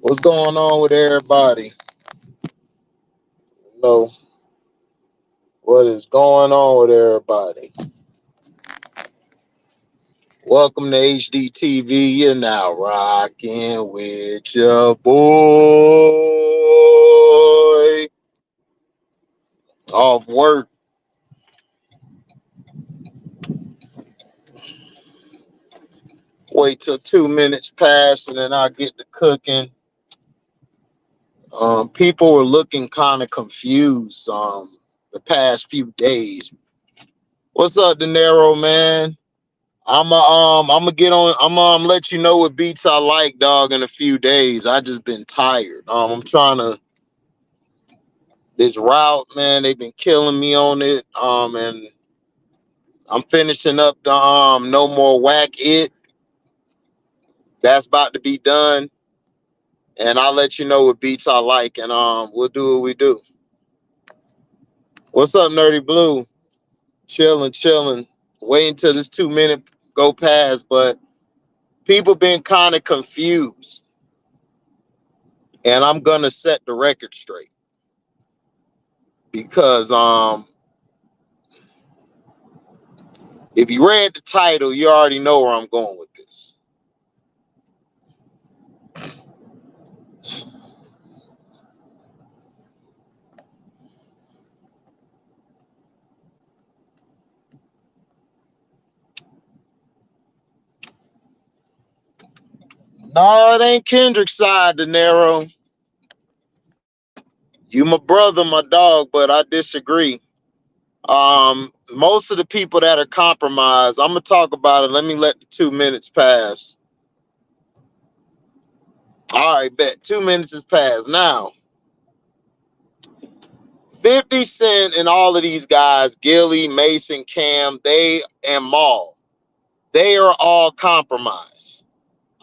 What's going on with everybody? No, what is going on with everybody? Welcome to HDiiTV. You're now rocking with your boy. Off work. Wait till 2 minutes pass and then I'll get to cooking. People were looking kind of confused the past few days. What's up, De Niro, man? I'm gonna get on. I'm let you know what beats I like, dog, in a few days. I just been tired. I'm trying to this route, man. They've been killing me on it. And I'm finishing up the No More Whack It. That's about to be done, and I'll let you know what beats I like, and we'll do what we do. What's up, Nerdy Blue? Chilling. Waiting till this 2 minute go past, but people been kind of confused, and I'm gonna set the record straight because if you read the title, you already know where I'm going with this. No, it ain't Kendrick's side, De Niro. You my brother, my dog, but I disagree. Most of the people that are compromised, I'm gonna talk about it. Let me let the 2 minutes pass. All right, bet 2 minutes has passed. Now, 50 Cent and all of these guys, Gillie, Mason, Cam, and Maul, they are all compromised.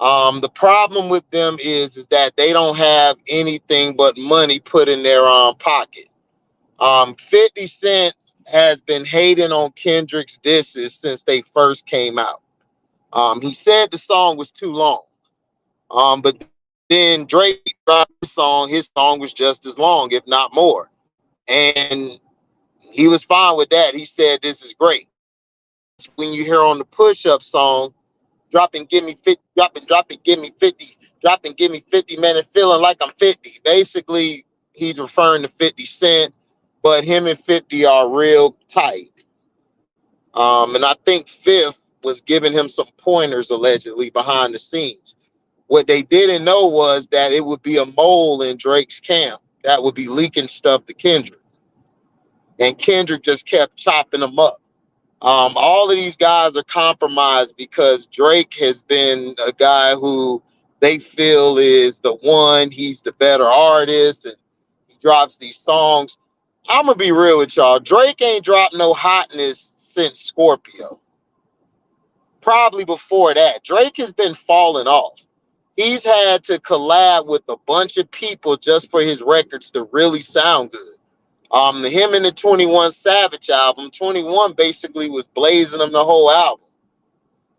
The problem with them is that they don't have anything but money put in their pocket. 50 Cent has been hating on Kendrick's disses since they first came out. He said the song was too long. But then Drake dropped his song was just as long, if not more. And he was fine with that. He said, this is great. When you hear on the push-up song, drop and give me 50, drop it, give me 50, drop and give me 50, man, and feeling like I'm 50. Basically, he's referring to 50 Cent, but him and 50 are real tight. And I think Fifth was giving him some pointers allegedly behind the scenes. What they didn't know was that it would be a mole in Drake's camp that would be leaking stuff to Kendrick. And Kendrick just kept chopping them up. All of these guys are compromised because Drake has been a guy who they feel is the one. He's the better artist, and he drops these songs. I'm gonna be real with y'all. Drake ain't dropped no hotness since Scorpio. Probably before that, Drake has been falling off. He's had to collab with a bunch of people just for his records to really sound good. Him and the 21 Savage album, 21 basically was blazing him the whole album.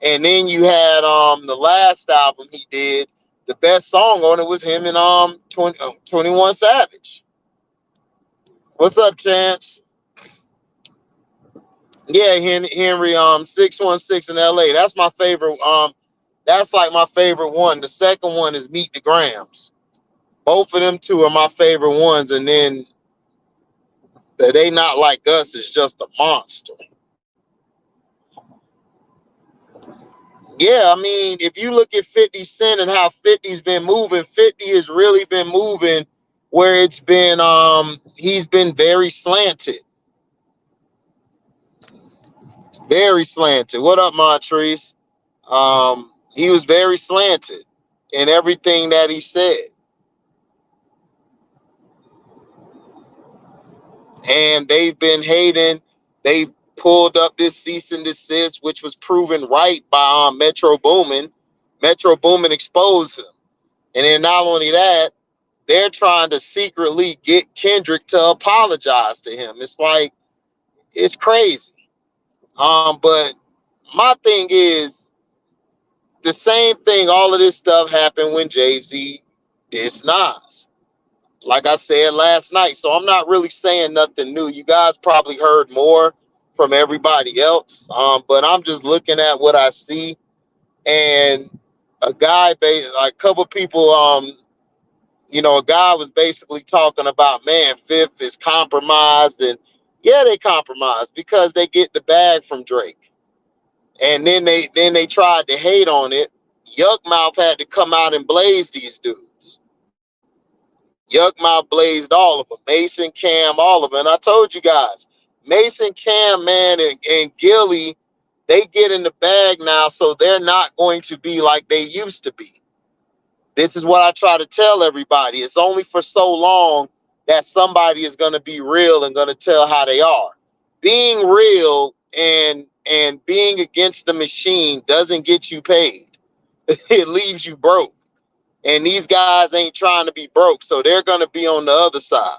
And then you had the last album he did, the best song on it was him and 21 Savage. What's up, Chance? Yeah, Henry 616 in LA. That's my favorite. That's like my favorite one. The second one is Meet the Grams. Both of them two are my favorite ones, and then They Not Like Us is just a monster. Yeah, I mean, if you look at 50 Cent and how 50's been moving, 50 has really been moving where it's been, he's been very slanted. Very slanted. What up, Montrese? He was very slanted in everything that he said. And they've been hating. They've pulled up this cease and desist, which was proven right by Metro Boomin. Metro Boomin exposed him. And then not only that, they're trying to secretly get Kendrick to apologize to him. It's like, it's crazy. But my thing is, the same thing, all of this stuff happened when Jay-Z It's Nas. Like I said last night, so I'm not really saying nothing new. You guys probably heard more from everybody else, but I'm just looking at what I see. And a guy, like a couple people, a guy was basically talking about, man, Fifth is compromised, and yeah, they compromised because they get the bag from Drake, and then they tried to hate on it. Yuckmouth had to come out and blaze these dudes. Yuckmouth blazed all of them. Mason, Cam, all of them. And I told you guys, Mason, Cam, man, and Gillie, they get in the bag now, so they're not going to be like they used to be. This is what I try to tell everybody. It's only for so long that somebody is going to be real and going to tell how they are. Being real and being against the machine doesn't get you paid. It leaves you broke. And these guys ain't trying to be broke, so they're going to be on the other side.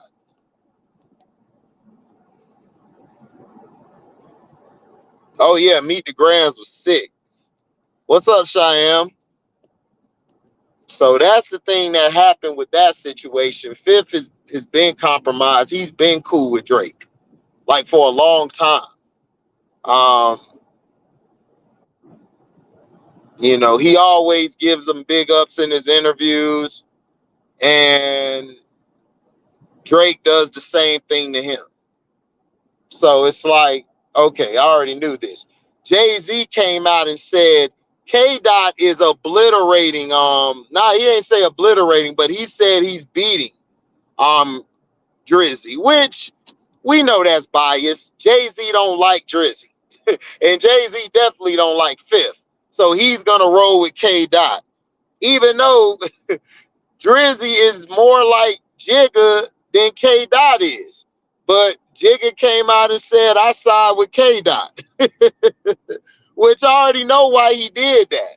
Oh, yeah, Meet the Grams was sick. What's up, Cheyenne? So that's the thing that happened with that situation. Fifth has been compromised. He's been cool with Drake, like, for a long time. He always gives them big ups in his interviews, and Drake does the same thing to him. So it's like, okay, I already knew this. Jay-Z came out and said K-Dot is obliterating. He didn't say obliterating, but he said he's beating Drizzy, which we know that's biased. Jay-Z don't like Drizzy, and Jay-Z definitely don't like Fifth. So he's gonna roll with K-Dot, even though Drizzy is more like Jigga than K-Dot is. But Jigga came out and said, I side with K-Dot, which I already know why he did that.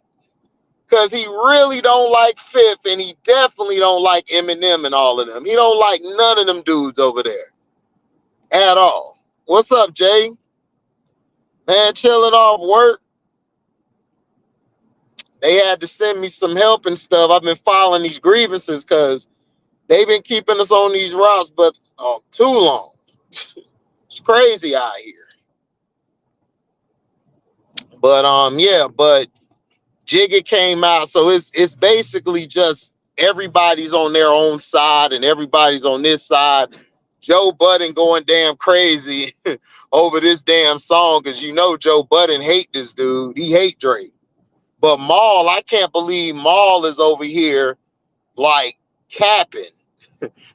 Because he really don't like Fifth, and he definitely don't like Eminem and all of them. He don't like none of them dudes over there at all. What's up, Jay? Man, chilling off work. They had to send me some help and stuff. I've been filing these grievances because they've been keeping us on these routes, but too long. It's crazy out here. But but Jigga came out, so it's basically just everybody's on their own side and everybody's on this side. Joe Budden going damn crazy over this damn song because Joe Budden hate this dude. He hate Drake. But Maul, I can't believe Maul is over here like capping,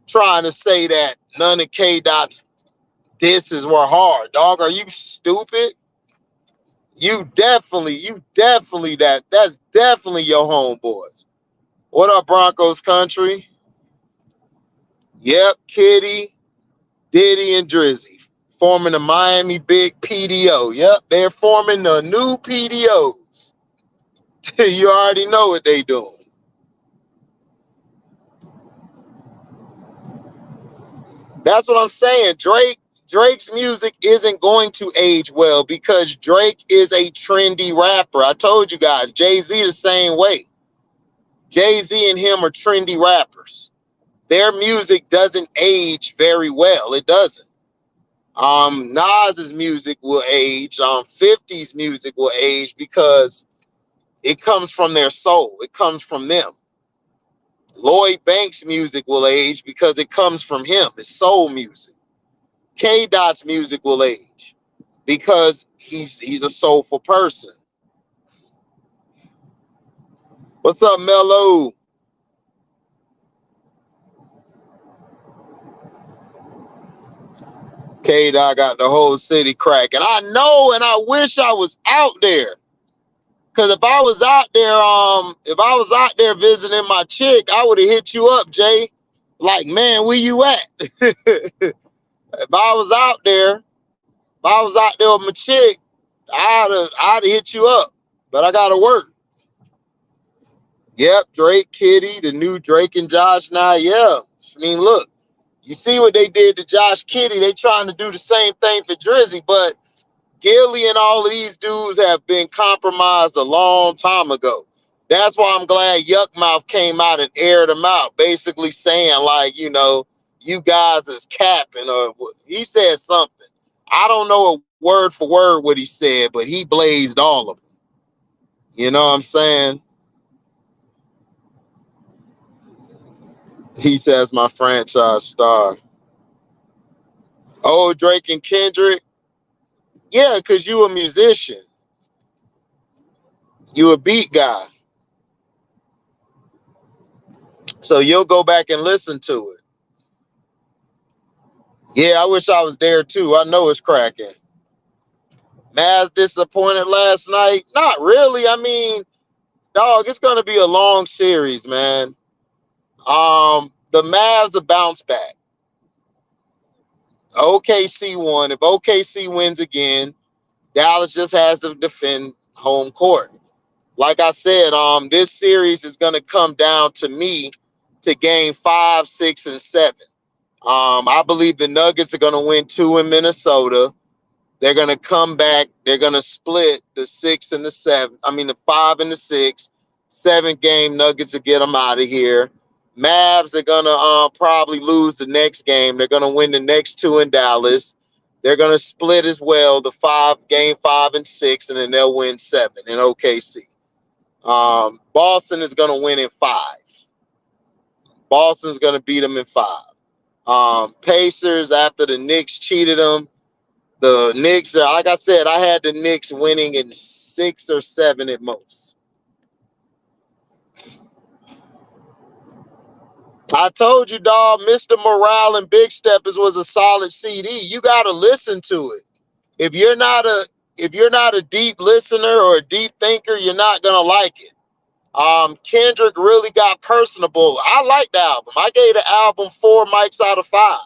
trying to say that none of K-Dot's disses were hard. Dog, are you stupid? You definitely that's definitely your homeboys. What up, Broncos country? Yep, Kitty, Diddy, and Drizzy forming the Miami Big PDO. Yep, they're forming the new PDOs. You already know what they doing. That's what I'm saying. Drake's music isn't going to age well because Drake is a trendy rapper. I told you guys, Jay-Z the same way. Jay-Z and him are trendy rappers. Their music doesn't age very well. It doesn't. Nas's music will age. 50's music will age because it comes from their soul. It comes from them. Lloyd Banks' music will age because it comes from him. It's soul music. K-Dot's music will age because he's a soulful person. What's up, Mello? K-Dot got the whole city cracking. I know, and I wish I was out there. Cause if I was out there visiting my chick, I would have hit you up, Jay. Like, man, where you at? If I was out there with my chick, I'd have hit you up. But I gotta work. Yep, Drake, Kitty, the new Drake and Josh now. Yeah. I mean, look, you see what they did to Josh Kitty. They trying to do the same thing for Drizzy, but Gillie and all of these dudes have been compromised a long time ago. That's why I'm glad Yuck Mouth came out and aired him out, basically saying, like, you know, you guys is capping, or he said something. I don't know a word for word what he said, but he blazed all of them. You know what I'm saying? He says my franchise star. Oh, Drake and Kendrick. Yeah, because you a musician. You a beat guy. So you'll go back and listen to it. Yeah, I wish I was there too. I know it's cracking. Mavs disappointed last night? Not really. I mean, dog, it's gonna be a long series, man. The Mavs will bounce back. OKC won. If OKC wins again, Dallas just has to defend home court. Like I said, this series is gonna come down to me to game 5, 6, and 7. I believe the Nuggets are gonna win 2 in Minnesota. They're gonna come back. They're gonna split the 6 and the 7. I mean the 5 and the 6. 7-game Nuggets to get them out of here. Mavs are gonna probably lose the next game. They're gonna win the next 2 in Dallas. They're gonna split as well, the game 5 and 6, and then they'll win 7 in OKC. Boston is gonna win in 5. Boston's gonna beat them in 5. Pacers, after the Knicks cheated them. The Knicks are, like I said, I had the Knicks winning in 6 or 7 at most. I told you, dog, Mr. Morale and Big Steppers was a solid CD. You got to listen to it. If you're not a deep listener or a deep thinker, you're not gonna like it. Kendrick really got personable. I like the album. I gave the album 4 mics out of 5.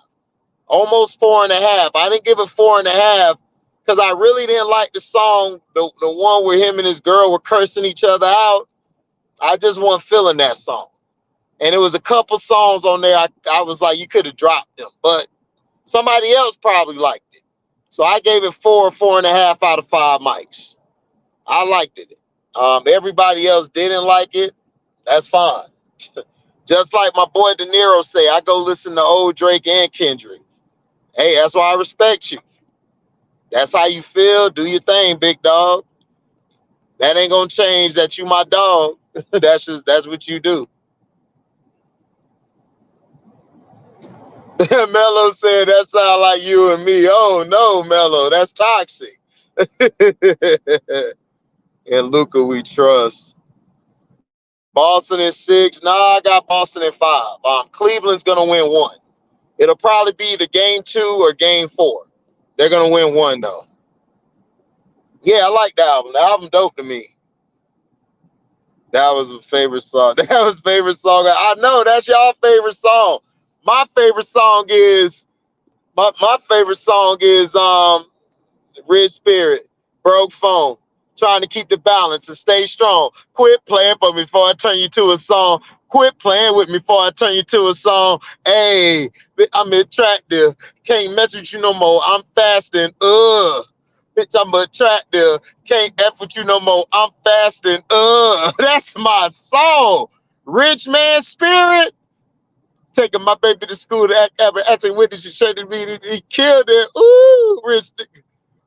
Almost 4.5. I didn't give it 4.5 because I really didn't like the song, the one where him and his girl were cursing each other out. I just wasn't feeling that song. And it was a couple songs on there I was like, you could have dropped them, but somebody else probably liked it. So I gave it 4.5 out of 5 mics. I liked it. Everybody else didn't like it. That's fine. Just like my boy De Niro say, I go listen to old Drake and Kendrick. Hey, that's why I respect you. That's how you feel. Do your thing, big dog. That ain't gonna change that you my dog. that's what you do. Mello said that sound like you and me. Oh no, Mello, that's toxic. And Luca, we trust. Boston is 6. Nah, I got Boston at 5. Cleveland's gonna win 1. It'll probably be either game 2 or game 4. They're gonna win 1 though. Yeah, I like the album. The album dope to me. That was a favorite song. That was favorite song. I know that's y'all favorite song. My favorite song is my favorite song is Rich Spirit, Broke Phone. Trying to keep the balance and stay strong. Quit playing for me before I turn you to a song. Quit playing with me before I turn you to a song. Hey, I'm attractive. Can't mess with you no more. I'm fasting. Bitch, I'm attractive. Can't F with you no more. I'm fasting. That's my song. Rich Man Spirit. Taking my baby to school to asking when did you show to me? He killed it. Ooh, Rich.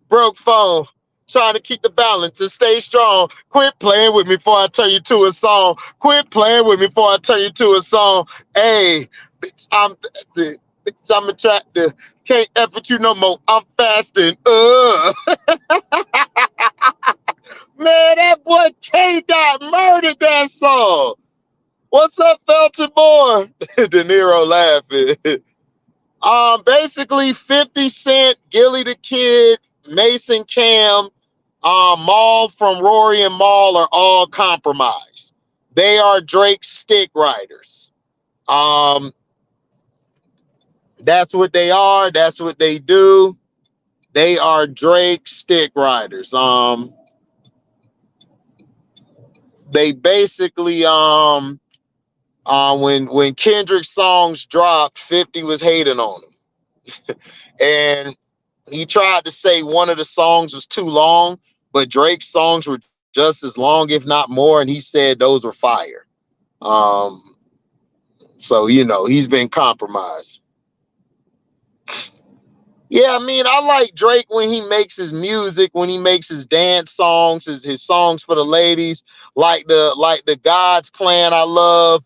Broke Phone. Trying to keep the balance and stay strong. Quit playing with me before I turn you to a song. Quit playing with me before I turn you to a song. Hey, bitch, I'm attractive. Can't F with you no more. I'm fasting. Man, that boy K-Dot murdered that song. What's up, Felton Moore? De Niro laughing. Basically 50 Cent, Gillie the Kid, Mason Cam, Maul from Rory and Maul are all compromised. They are Drake's stick riders. That's what they are. That's what they do. They are Drake's stick riders. They basically when Kendrick's songs dropped, 50 was hating on him. And he tried to say one of the songs was too long, but Drake's songs were just as long, if not more. And he said those were fire. So, you know, he's been compromised. Yeah, I mean, I like Drake when he makes his music, when he makes his dance songs, his songs for the ladies, like the God's Plan. I love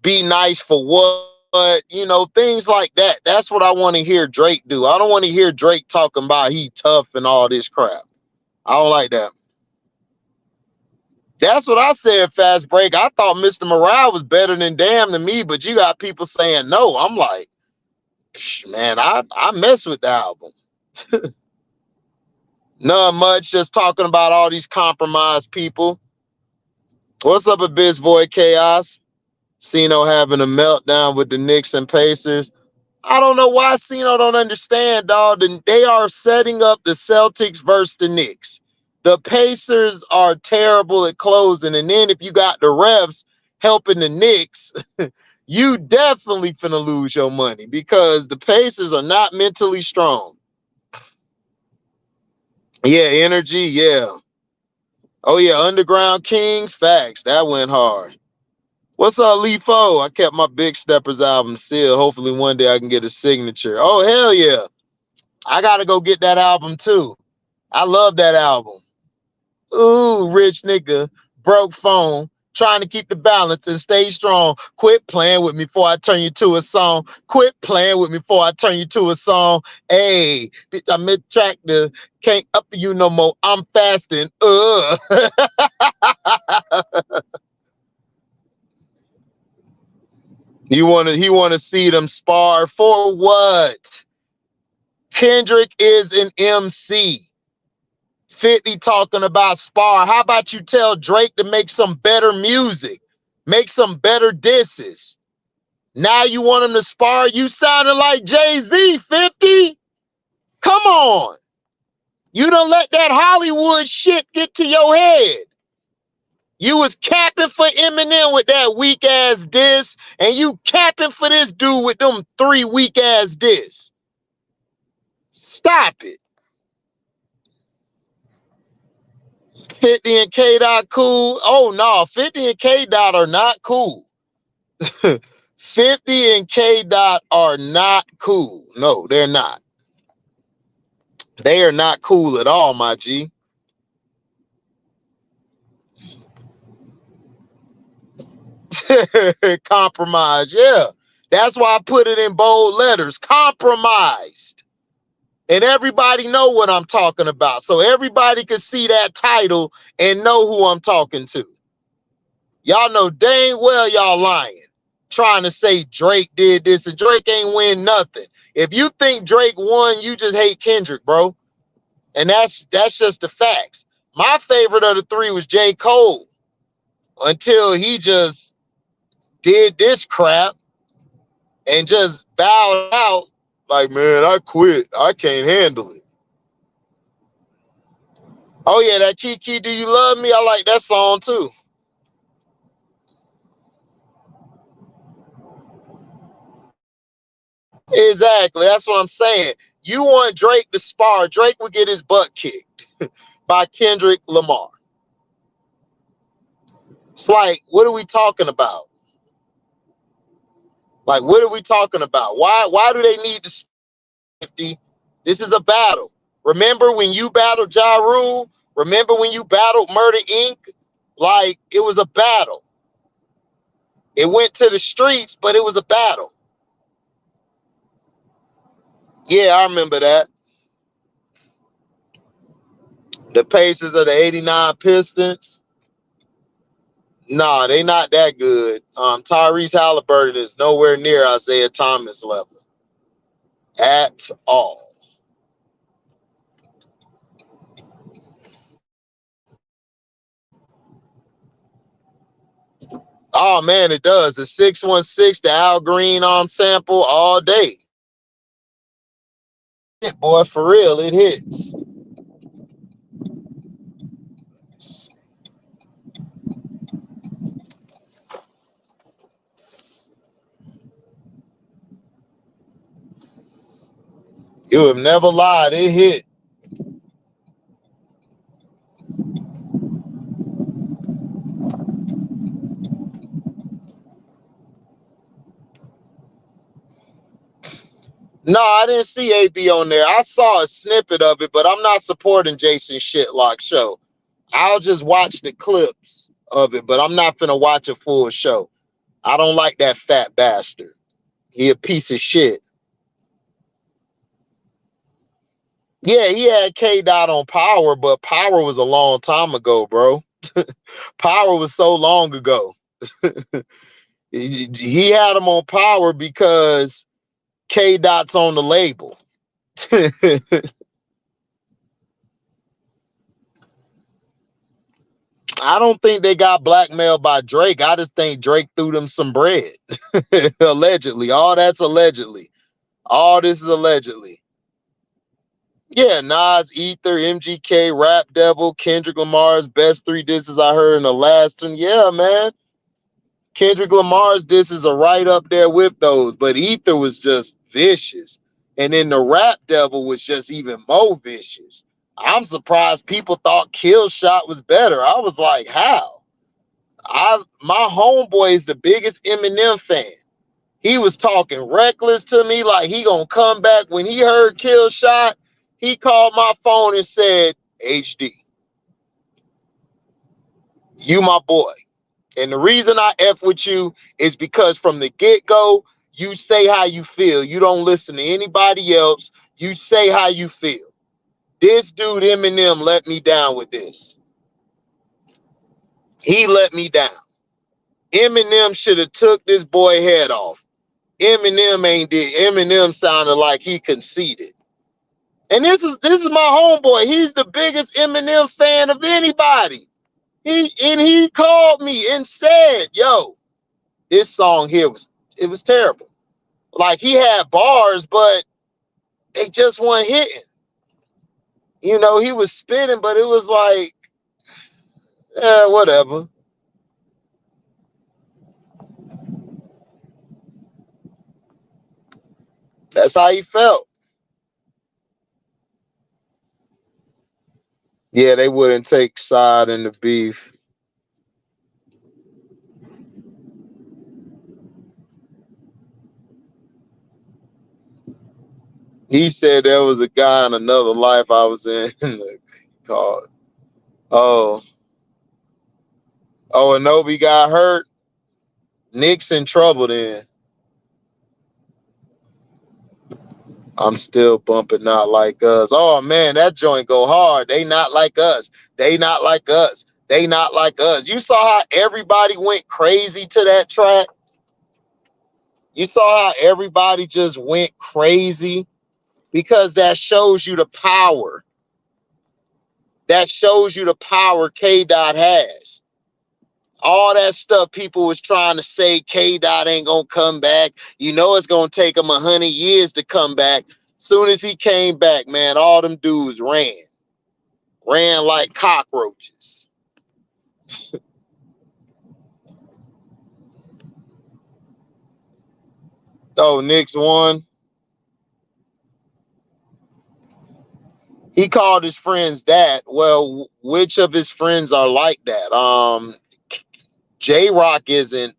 Be Nice for What, you know, things like that. That's what I want to hear Drake do. I don't want to hear Drake talking about he tough and all this crap. I don't like that. That's what I said, Fast Break. I thought Mr. Morale was better than Damn to me, but you got people saying no. I'm like, man, I mess with the album. Not much, just talking about all these compromised people. What's up, Abyss Void Chaos? Cino having a meltdown with the Knicks and Pacers. I don't know why Cino don't understand, dog. They are setting up the Celtics versus the Knicks. The Pacers are terrible at closing, and then if you got the refs helping the Knicks, you definitely finna lose your money because the Pacers are not mentally strong. Yeah, energy, yeah. Oh, yeah, Underground Kings, facts. That went hard. What's up, Leafo? I kept my Big Steppers album sealed. Hopefully one day I can get a signature. Oh, hell yeah. I got to go get that album, too. I love that album. Ooh, rich nigga, broke phone, trying to keep the balance and stay strong. Quit playing with me before I turn you to a song. Quit playing with me before I turn you to a song. Hey, bitch, I'm attractive. Can't up you no more. I'm fasting. He wanna see them spar for what? Kendrick is an MC. 50 talking about spar. How about you tell Drake to make some better music? Make some better disses. Now you want him to spar? You sounded like Jay-Z, 50. Come on. You don't let that Hollywood shit get to your head. You was capping for Eminem with that weak ass diss, and you capping for this dude with them 3 weak ass diss. Stop it. 50 and K Dot cool. Oh no, 50 and K Dot are not cool. 50 and K Dot are not cool. No, they're not. They are not cool at all, my G. Compromise, yeah. That's why I put it in bold letters. Compromised. And everybody know what I'm talking about. So everybody can see that title and know who I'm talking to. Y'all know dang well y'all lying. Trying to say Drake did this and Drake ain't win nothing. If you think Drake won, you just hate Kendrick, bro. And that's just the facts. My favorite of the 3 was J. Cole until he just did this crap and just bowed out like, man, I quit. I can't handle it. Oh, yeah, that Kiki, Do You Love Me? I like that song, too. Exactly. That's what I'm saying. You want Drake to spar. Drake would get his butt kicked by Kendrick Lamar. It's like, what are we talking about? Like, what are we talking about? Why do they need to 50? This is a battle. Remember when you battled Ja Rule? Remember when you battled Murder Inc? Like, it was a battle. It went to the streets, but it was a battle. Yeah, I remember that. The Pacers are the 89 Pistons. Nah, they not that good. Tyrese Halliburton is nowhere near Isaiah Thomas level at all. Oh man, it does. The 616, the Al Green sample all day. Yeah, boy, for real, it hits. You have never lied. It hit. No, I didn't see AB on there. I saw a snippet of it, but I'm not supporting Jason Shitlock show. I'll just watch the clips of it, but I'm not finna watch a full show. I don't like that fat bastard. He a piece of shit. Yeah, he had K Dot on Power, but Power was a long time ago, bro. Power was so long ago. He had him on Power because K Dot's on the label. I don't think they got blackmailed by Drake. I just think Drake threw them some bread. Allegedly. All that's allegedly. All this is allegedly. Yeah, Nas, Ether, MGK, Rap Devil, Kendrick Lamar's best 3 disses I heard in the last one. Yeah, man. Kendrick Lamar's disses are right up there with those, but Ether was just vicious. And then the Rap Devil was just even more vicious. I'm surprised people thought Kill Shot was better. I was like, how? My homeboy is the biggest Eminem fan. He was talking reckless to me like he gonna come back. When he heard Kill Shot, he called my phone and said, HD, you my boy. And the reason I F with you is because from the get-go, you say how you feel. You don't listen to anybody else. You say how you feel. This dude, Eminem, let me down with this. He let me down. Eminem should have took this boy head off. Eminem ain't did. Eminem sounded like he conceded. And this is my homeboy. He's the biggest Eminem fan of anybody. He called me and said, yo, this song here was terrible. Like he had bars, but they just weren't hitting. You know, he was spitting, but it was like, whatever. That's how he felt. Yeah, they wouldn't take side in the beef. He said there was a guy in another life I was in called, oh, Anobi got hurt. Nick's in trouble then. I'm still bumping Not Like Us. Oh man, that joint go hard. They not like us. They not like us. They not like us. You saw how everybody went crazy to that track? You saw how everybody just went crazy? Because that shows you the power. That shows you the power K Dot has. All that stuff people was trying to say K Dot ain't gonna come back. You know it's gonna take him 100 years to come back. Soon as he came back, man, all them dudes ran like cockroaches. Oh, Knicks won. He called his friends that. Well, which of his friends are like that? J-Rock isn't.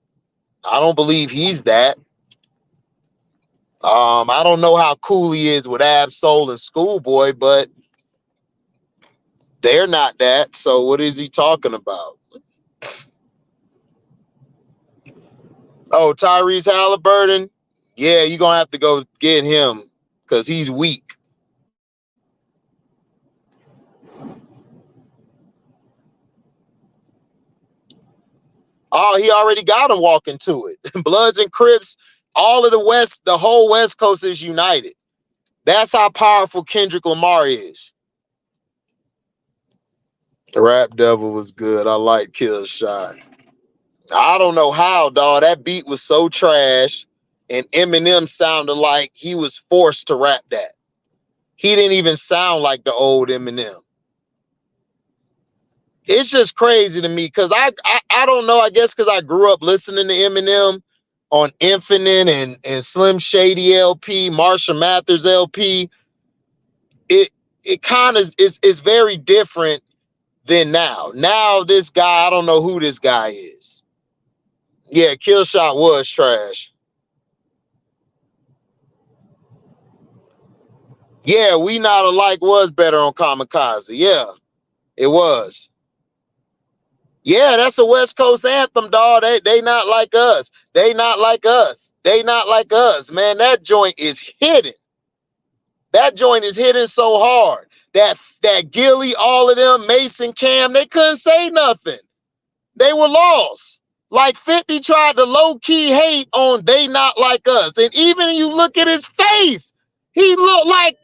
I don't believe he's that. I don't know how cool he is with Ab-Soul and Schoolboy, but they're not that. So what is he talking about? Oh, Tyrese Halliburton? Yeah, you're going to have to go get him because he's weak. Oh, he already got him walking to it. Bloods and Crips, all of the West, the whole West Coast is united. That's how powerful Kendrick Lamar is. The Rap Devil was good. I like Kill Shot. I don't know how, dog. That beat was so trash, and Eminem sounded like he was forced to rap that. He didn't even sound like the old Eminem. It's just crazy to me because I don't know. I guess because I grew up listening to Eminem on Infinite and Slim Shady LP, Marshall Mathers LP. It kind of is very different than now. Now this guy, I don't know who this guy is. Yeah, Kill Shot was trash. Yeah, We Not Alike was better on Kamikaze. Yeah, it was. Yeah, that's a West Coast anthem, dog. They not like us. They not like us. They not like us. Man, that joint is hitting. That joint is hitting so hard. That Gillie, all of them, Mason, Cam, they couldn't say nothing. They were lost. Like 50 tried to low-key hate on They Not Like Us. And even you look at his face, he looked like,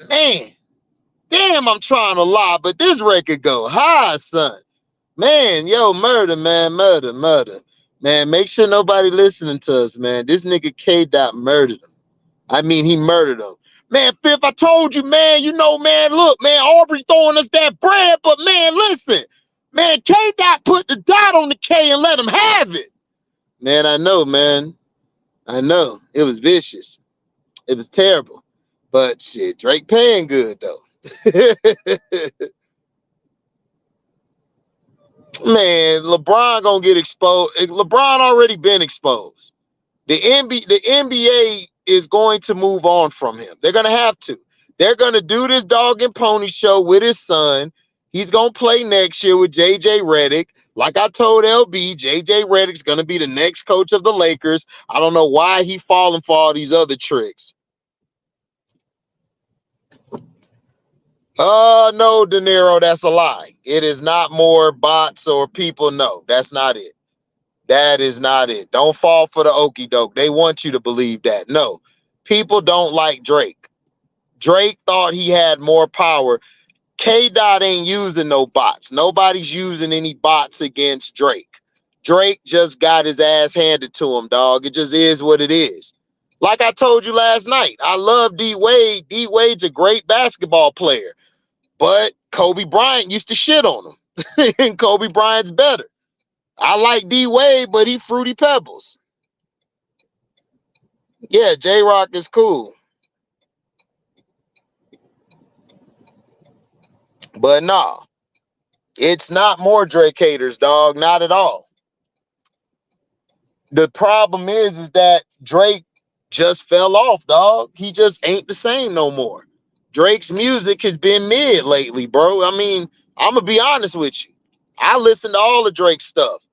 man, damn, I'm trying to lie, but this record go high, son. Man, yo, murder, man, murder. Man, make sure nobody listening to us, man. This nigga K. Dot murdered him. I mean, he murdered him. Man, Fifth, I told you, man, man, look, man, Aubrey throwing us that bread, but man, listen, man, K. Dot put the dot on the K and let him have it. Man, I know, man. I know. It was vicious. It was terrible. But shit, Drake paying good, though. Man, LeBron gonna get exposed. LeBron already been exposed. The NBA is going to move on from him. They're gonna have to. They're gonna do this dog and pony show with his son. He's gonna play next year with JJ Redick. Like I told LB, JJ Redick's gonna be the next coach of the Lakers. I don't know why he falling for all these other tricks. No, De Niro, that's a lie. It is not more bots or people. No, that's not it. That is not it. Don't fall for the okie doke. They want you to believe that. No, people don't like Drake. Drake thought he had more power. K. Dot ain't using no bots. Nobody's using any bots against Drake. Drake just got his ass handed to him, dog. It just is what it is. Like I told you last night, I love D Wade. D Wade's a great basketball player. But Kobe Bryant used to shit on him. And Kobe Bryant's better. I like D Wade, but he Fruity Pebbles. Yeah, J-Rock is cool. But nah, it's not more Drake haters, dog. Not at all. The problem is that Drake just fell off, dog. He just ain't the same no more. Drake's music has been mid lately, bro. I mean, I'm going to be honest with you. I listen to all of Drake's stuff.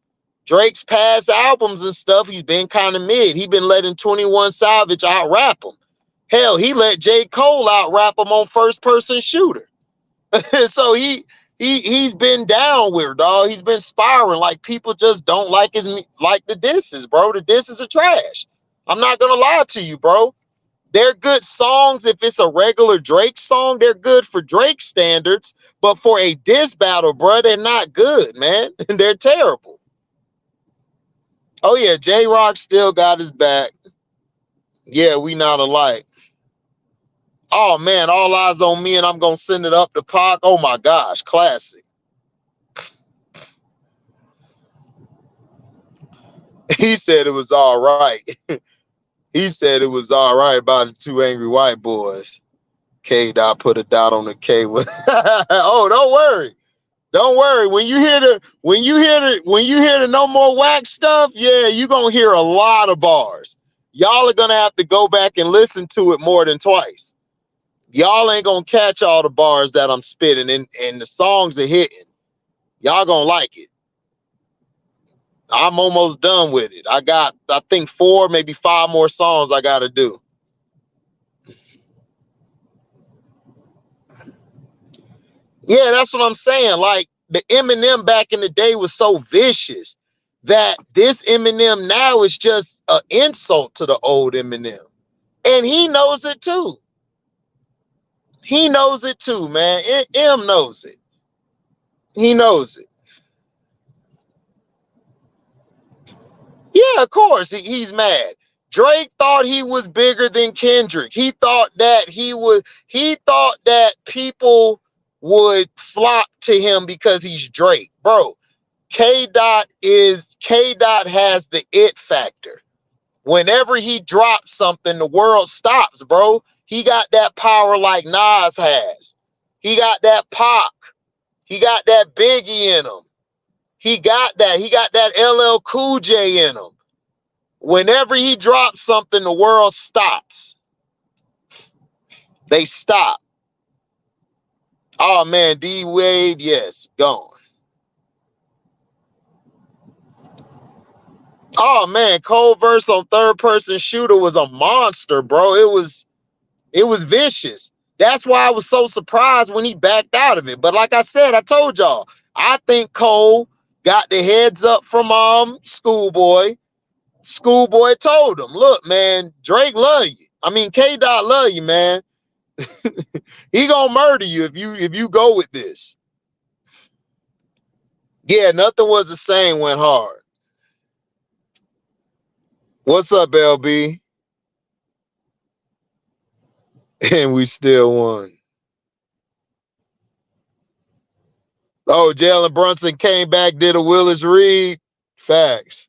Drake's past albums and stuff, he's been kind of mid. He been letting 21 Savage out rap him. Hell, he let J. Cole out rap him on First Person Shooter. So he's been down with, dog. He's been spiraling. Like, people just don't like the disses, bro. The disses are trash. I'm not gonna lie to you, bro. They're good songs. If it's a regular Drake song, they're good for Drake standards. But for a diss battle, bro, they're not good, man. They're terrible. Oh yeah, J-Rock still got his back. Yeah, we not alike. Oh man, All Eyes on Me, and I'm gonna send it up to Pac. Oh my gosh, classic. He said it was all right. He said it was all right about the two angry white boys. K. Dot put a dot on the K with oh, don't worry. Don't worry. When you hear the No More Wax stuff, yeah, you're gonna hear a lot of bars. Y'all are gonna have to go back and listen to it more than twice. Y'all ain't gonna catch all the bars that I'm spitting, and the songs are hitting. Y'all gonna like it. I'm almost done with it. I got, I think 4, maybe 5 more songs I gotta do. Yeah, that's what I'm saying. Like, the Eminem back in the day was so vicious that this Eminem now is just an insult to the old Eminem. And he knows it too. He knows it too, man. M knows it. He knows it. Yeah, of course, he's mad. Drake thought he was bigger than Kendrick. He thought that people would flock to him because he's Drake. Bro, K. Dot has the it factor. Whenever he drops something, the world stops, bro. He got that power like Nas has. He got that Pac. He got that Biggie in him. He got that. He got that LL Cool J in him. Whenever he drops something, the world stops. They stopped. Oh man, D Wade, yes, gone. Oh man, Cold Verse on third person shooter was a monster, bro. It was vicious. That's why I was so surprised when he backed out of it. But like I said, I told y'all, I think Cole got the heads up from Schoolboy. Schoolboy told him, look, man, Drake love you. I mean, K-Dot love you, man. He gonna murder you if you go with this. Yeah, nothing was the same went hard. What's up, LB? And we still won. Oh, Jalen Brunson came back, did a Willis Reed. Facts.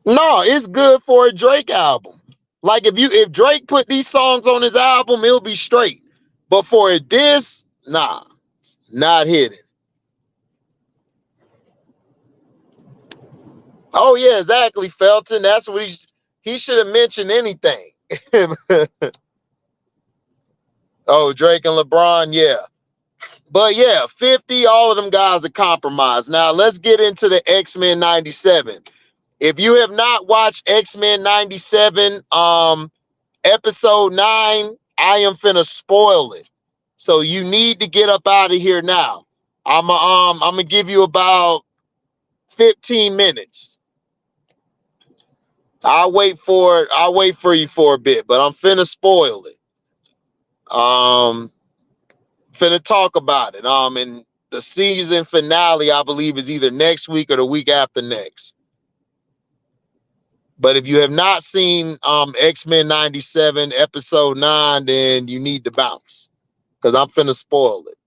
No, it's good for a Drake album. Like if Drake put these songs on his album, it'll be straight. But for a diss, nah, not hitting. Oh yeah, exactly, Felton. That's what he should have mentioned anything. Oh, Drake and LeBron, yeah. But yeah, 50, all of them guys are compromised. Now let's get into the X-Men 97. If you have not watched X-Men 97, episode 9, I am finna spoil it. So you need to get up out of here now. I'm gonna give you about 15 minutes. I'll wait for you for a bit, but I'm finna spoil it. Finna talk about it. And the season finale, I believe, is either next week or the week after next. But if you have not seen X-Men 97 episode 9, then you need to bounce, because I'm finna spoil it.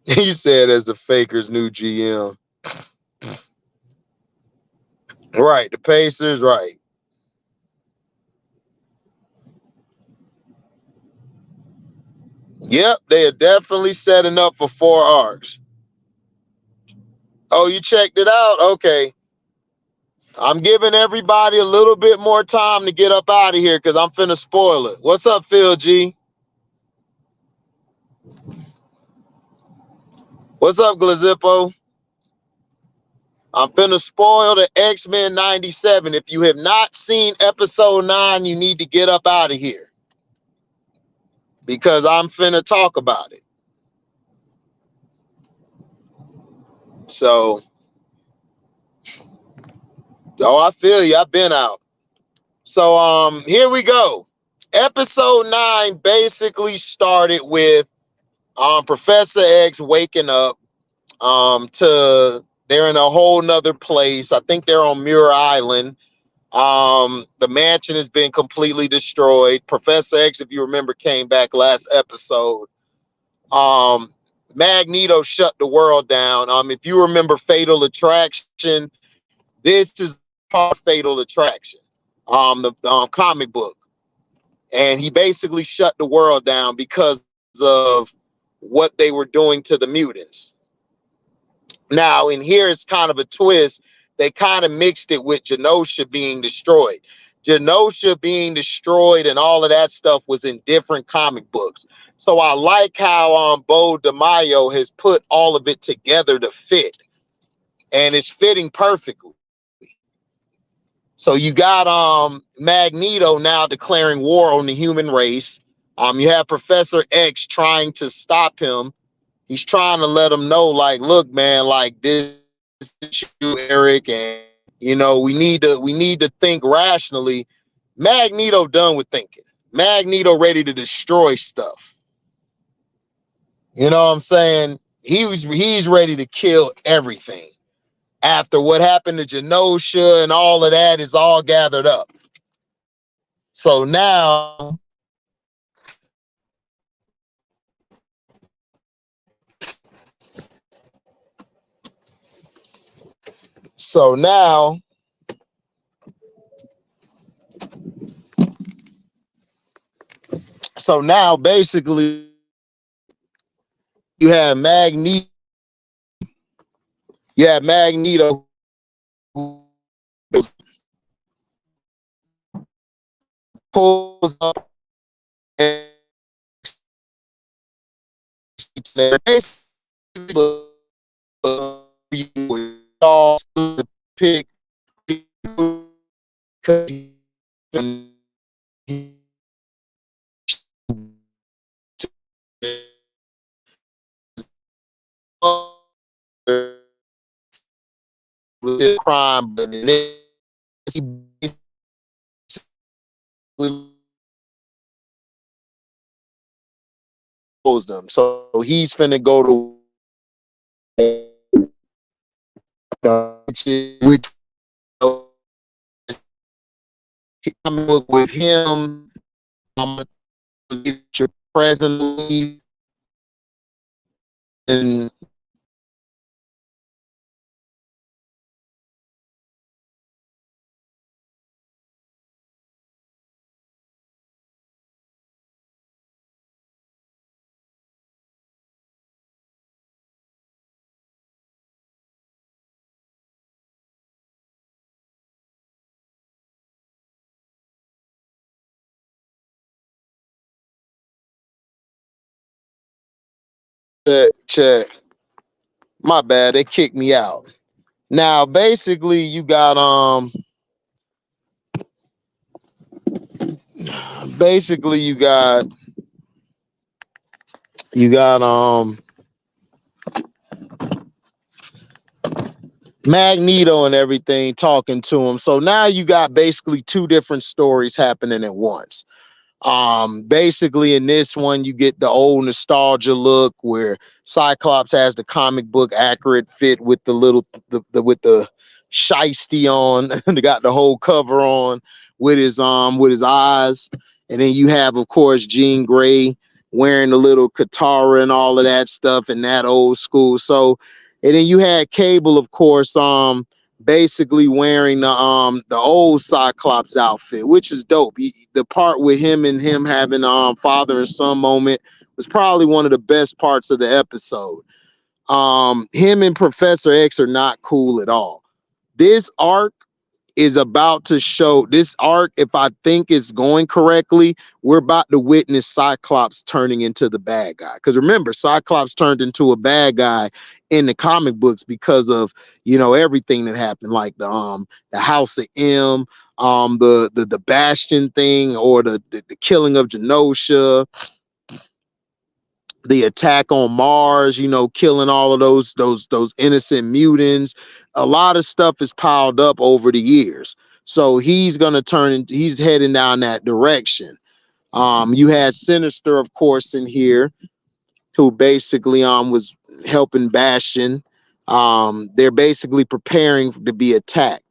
He said as the Fakers' new GM. Right, the Pacers, right. Yep, they are definitely setting up for 4 arcs. Oh, you checked it out? Okay. I'm giving everybody a little bit more time to get up out of here because I'm finna spoil it. What's up, Phil G? What's up, Glazippo? I'm finna spoil the X-Men 97. If you have not seen episode 9, you need to get up out of here, because I'm finna talk about it. So, oh, I feel you. I've been out. So, here we go. Episode 9 basically started with Professor X waking up they're in a whole nother place. I think they're on Muir Island. The mansion has been completely destroyed. Professor X, if you remember, came back last episode. Magneto shut the world down. If you remember Fatal Attraction, this is part of Fatal Attraction, the comic book. And he basically shut the world down because of what they were doing to the mutants. Now, in here, it's kind of a twist. They kind of mixed it with Genosha being destroyed. Genosha being destroyed and all of that stuff was in different comic books. So I like how Bo DeMaio has put all of it together to fit. And it's fitting perfectly. So you got Magneto now declaring war on the human race. You have Professor X trying to stop him. He's trying to let him know, like, look, man, like, this is you, Eric, and we need to think rationally. Magneto done with thinking. Magneto ready to destroy stuff. You know what I'm saying? He's ready to kill everything. After what happened to Genosha and all of that is all gathered up. So now basically you have Magneto. pulls up and pick crime, but then them. So he's finna go to which I'm with him. I'm gonna get your present and check. My bad, they kicked me out. Now basically you got basically you got Magneto and everything talking to him. So now you got basically two different stories happening at once. Basically in this one you get the old nostalgia look where Cyclops has the comic book accurate fit with the little with the shiesty on and got the whole cover on with his eyes. And then you have of course Jean Grey wearing the little katara and all of that stuff and that old school. So and then you had Cable of course basically wearing the old Cyclops outfit, which is dope. The part with him and him having father and son moment was probably one of the best parts of the episode. Him and Professor X are not cool at all. This arc is about to show this arc. If I think it's going correctly, we're about to witness Cyclops turning into the bad guy. Because remember, Cyclops turned into a bad guy in the comic books because of everything that happened, like the House of M, the Bastion thing, or the killing of Genosha, the attack on Mars, killing all of those innocent mutants. A lot of stuff is piled up over the years. So he's he's heading down that direction. You had Sinister, of course, in here, who basically was helping Bastion. They're basically preparing to be attacked.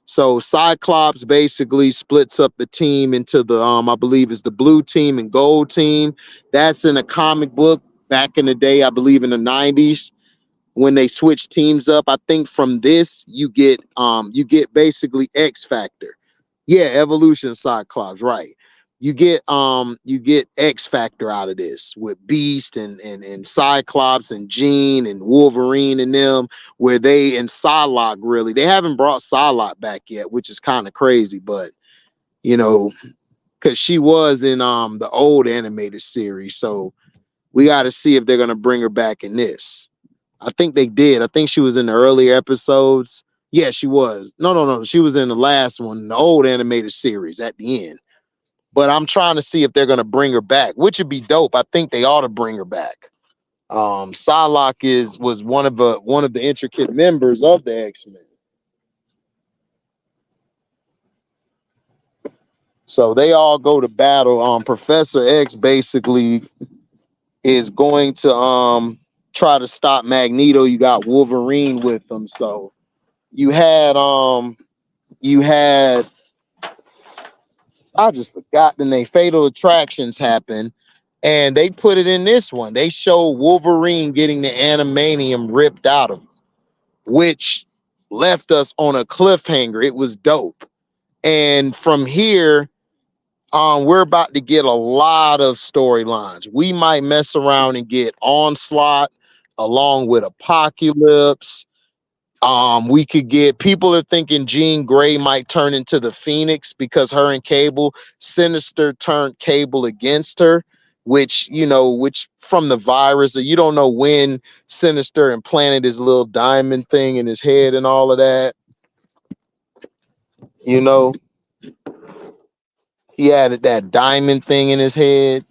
So Cyclops basically splits up the team into the I believe it's the blue team and gold team. That's in a comic book back in the day, I believe in the 90s, when they switch teams up. I think from this you get basically X Factor. Yeah, Evolution Cyclops, right. You get X Factor out of this with Beast and Cyclops and Jean and Wolverine and them, where they and Psylocke, really. They haven't brought Psylocke back yet, which is kind of crazy, but because she was in the old animated series. So we got to see if they're going to bring her back in this. I think they did. I think she was in the earlier episodes. Yeah, she was. No. She was in the last one, the old animated series at the end. But I'm trying to see if they're going to bring her back, which would be dope. I think they ought to bring her back. Psylocke was one of the intricate members of the X-Men. So they all go to battle. Professor X basically is going to try to stop Magneto. You got Wolverine with them. So you had I just forgot the name. Fatal Attractions happen, and they put it in this one. They show Wolverine getting the animanium ripped out of him, which left us on a cliffhanger. It was dope. And from here, we're about to get a lot of storylines. We might mess around and get Onslaught along with Apocalypse. We could get, people are thinking Jean Grey might turn into the Phoenix because her and Cable, Sinister turned Cable against her, which, you know, which from the virus, you don't know when Sinister implanted his little diamond thing in his head and all of that. You know, he added that diamond thing in his head,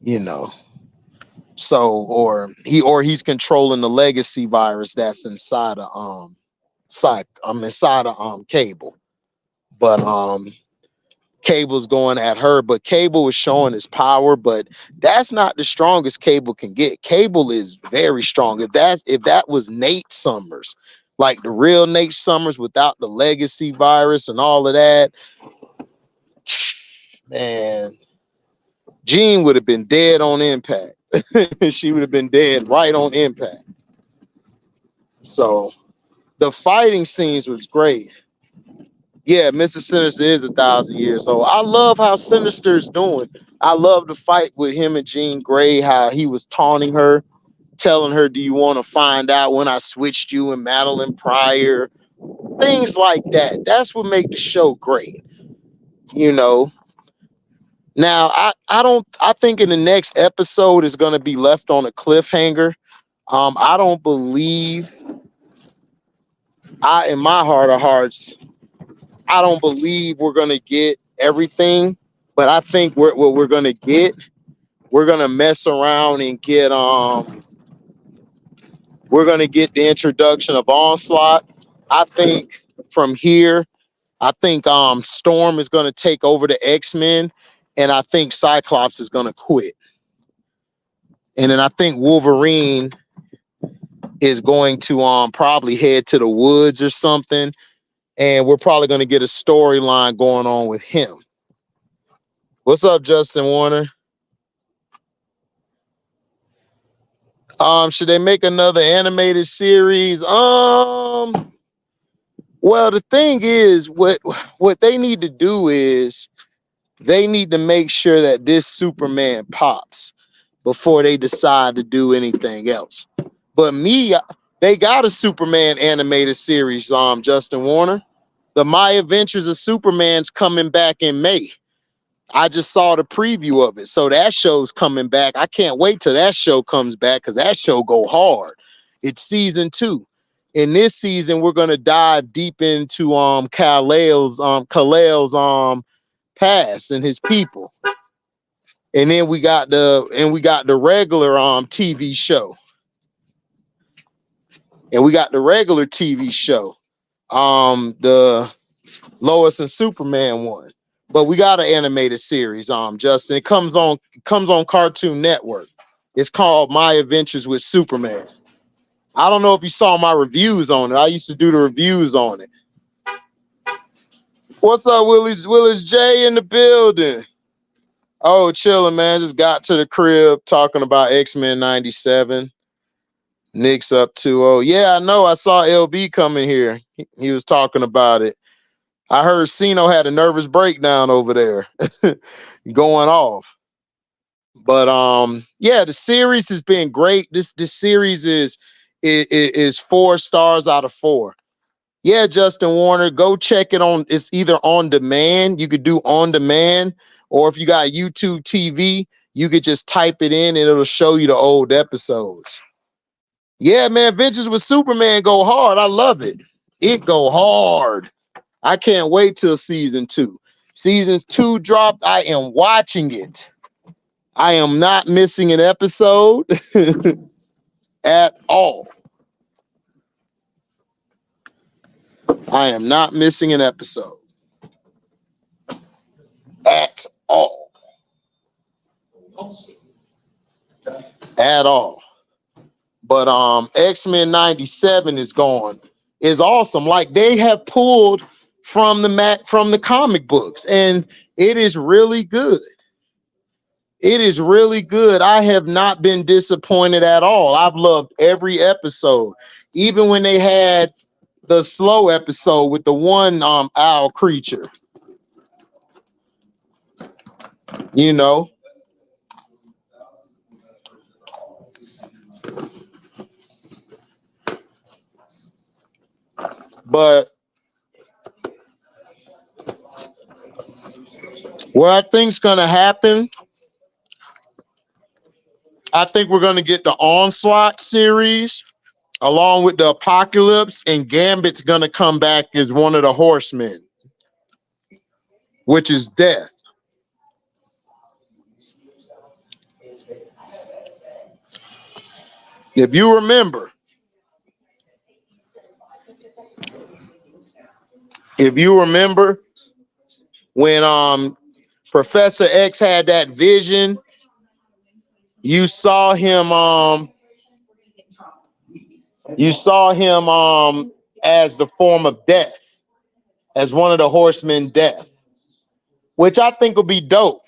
you know. So, or he's controlling the legacy virus that's inside of inside of Cable. But Cable's going at her, but Cable is showing his power, but that's not the strongest Cable can get. Cable is very strong. If that was Nate Summers, like the real Nate Summers without the legacy virus and all of that, man, Jean would have been dead on impact. She would have been dead right on impact. So the fighting scenes was great. Yeah, Mr. Sinister is 1,000 years old. I love how Sinister's doing. I love the fight with him and Jean Grey, how he was taunting her, telling her, do you want to find out when I switched you and Madeline Pryor? Things like that. That's what make the show great. You know. Now, I think in the next episode is going to be left on a cliffhanger. I don't believe, in my heart of hearts, I don't believe we're going to get everything, but I think what we're going to get, we're going to mess around and get, we're going to get the introduction of Onslaught. I think from here, I think Storm is going to take over the X-Men, and I think Cyclops is going to quit. And then I think Wolverine is going to probably head to the woods or something, and we're probably going to get a storyline going on with him. What's up, Justin Warner? Should they make another animated series? Well, the thing is, what they need to do is they need to make sure that this Superman pops before they decide to do anything else. But they got a Superman animated series, Justin Warner. The My Adventures of Superman's coming back in May. I just saw the preview of it. So that show's coming back. I can't wait till that show comes back because that show go hard. It's season 2. In this season, we're gonna dive deep into Kal-El's past and his people. And then we got the regular TV show. And we got the regular TV show. The Lois and Superman one. But we got an animated series, Justin. It comes on Cartoon Network. It's called My Adventures with Superman. I don't know if you saw my reviews on it. I used to do the reviews on it. What's up, Willis J in the building? Oh, chilling, man. Just got to the crib talking about X-Men 97. Nick's up 2-0. Yeah, I know. I saw LB coming here. He was talking about it. I heard Sino had a nervous breakdown over there going off. But yeah, the series has been great. This series is 4 stars out of 4. Yeah, Justin Warner, go check it on. It's either on demand. You could do on demand, or if you got YouTube TV, you could just type it in and it'll show you the old episodes. Yeah, man, Adventures with Superman go hard. I love it. It go hard. I can't wait till season 2. Season 2 dropped. I am watching it. I am not missing an episode at all. I am not missing an episode at all. At all. But X-Men 97 is awesome. Like they have pulled from the comic books, and it is really good. It is really good. I have not been disappointed at all. I've loved every episode, even when they had the slow episode with the one owl creature. You know. But what I think's gonna happen, I think we're gonna get the Onslaught series along with the Apocalypse, and Gambit's gonna come back as one of the Horsemen, which is Death. If you remember, when Professor X had that vision, you saw him as the form of Death, as one of the Horsemen, Death, which I think will be dope.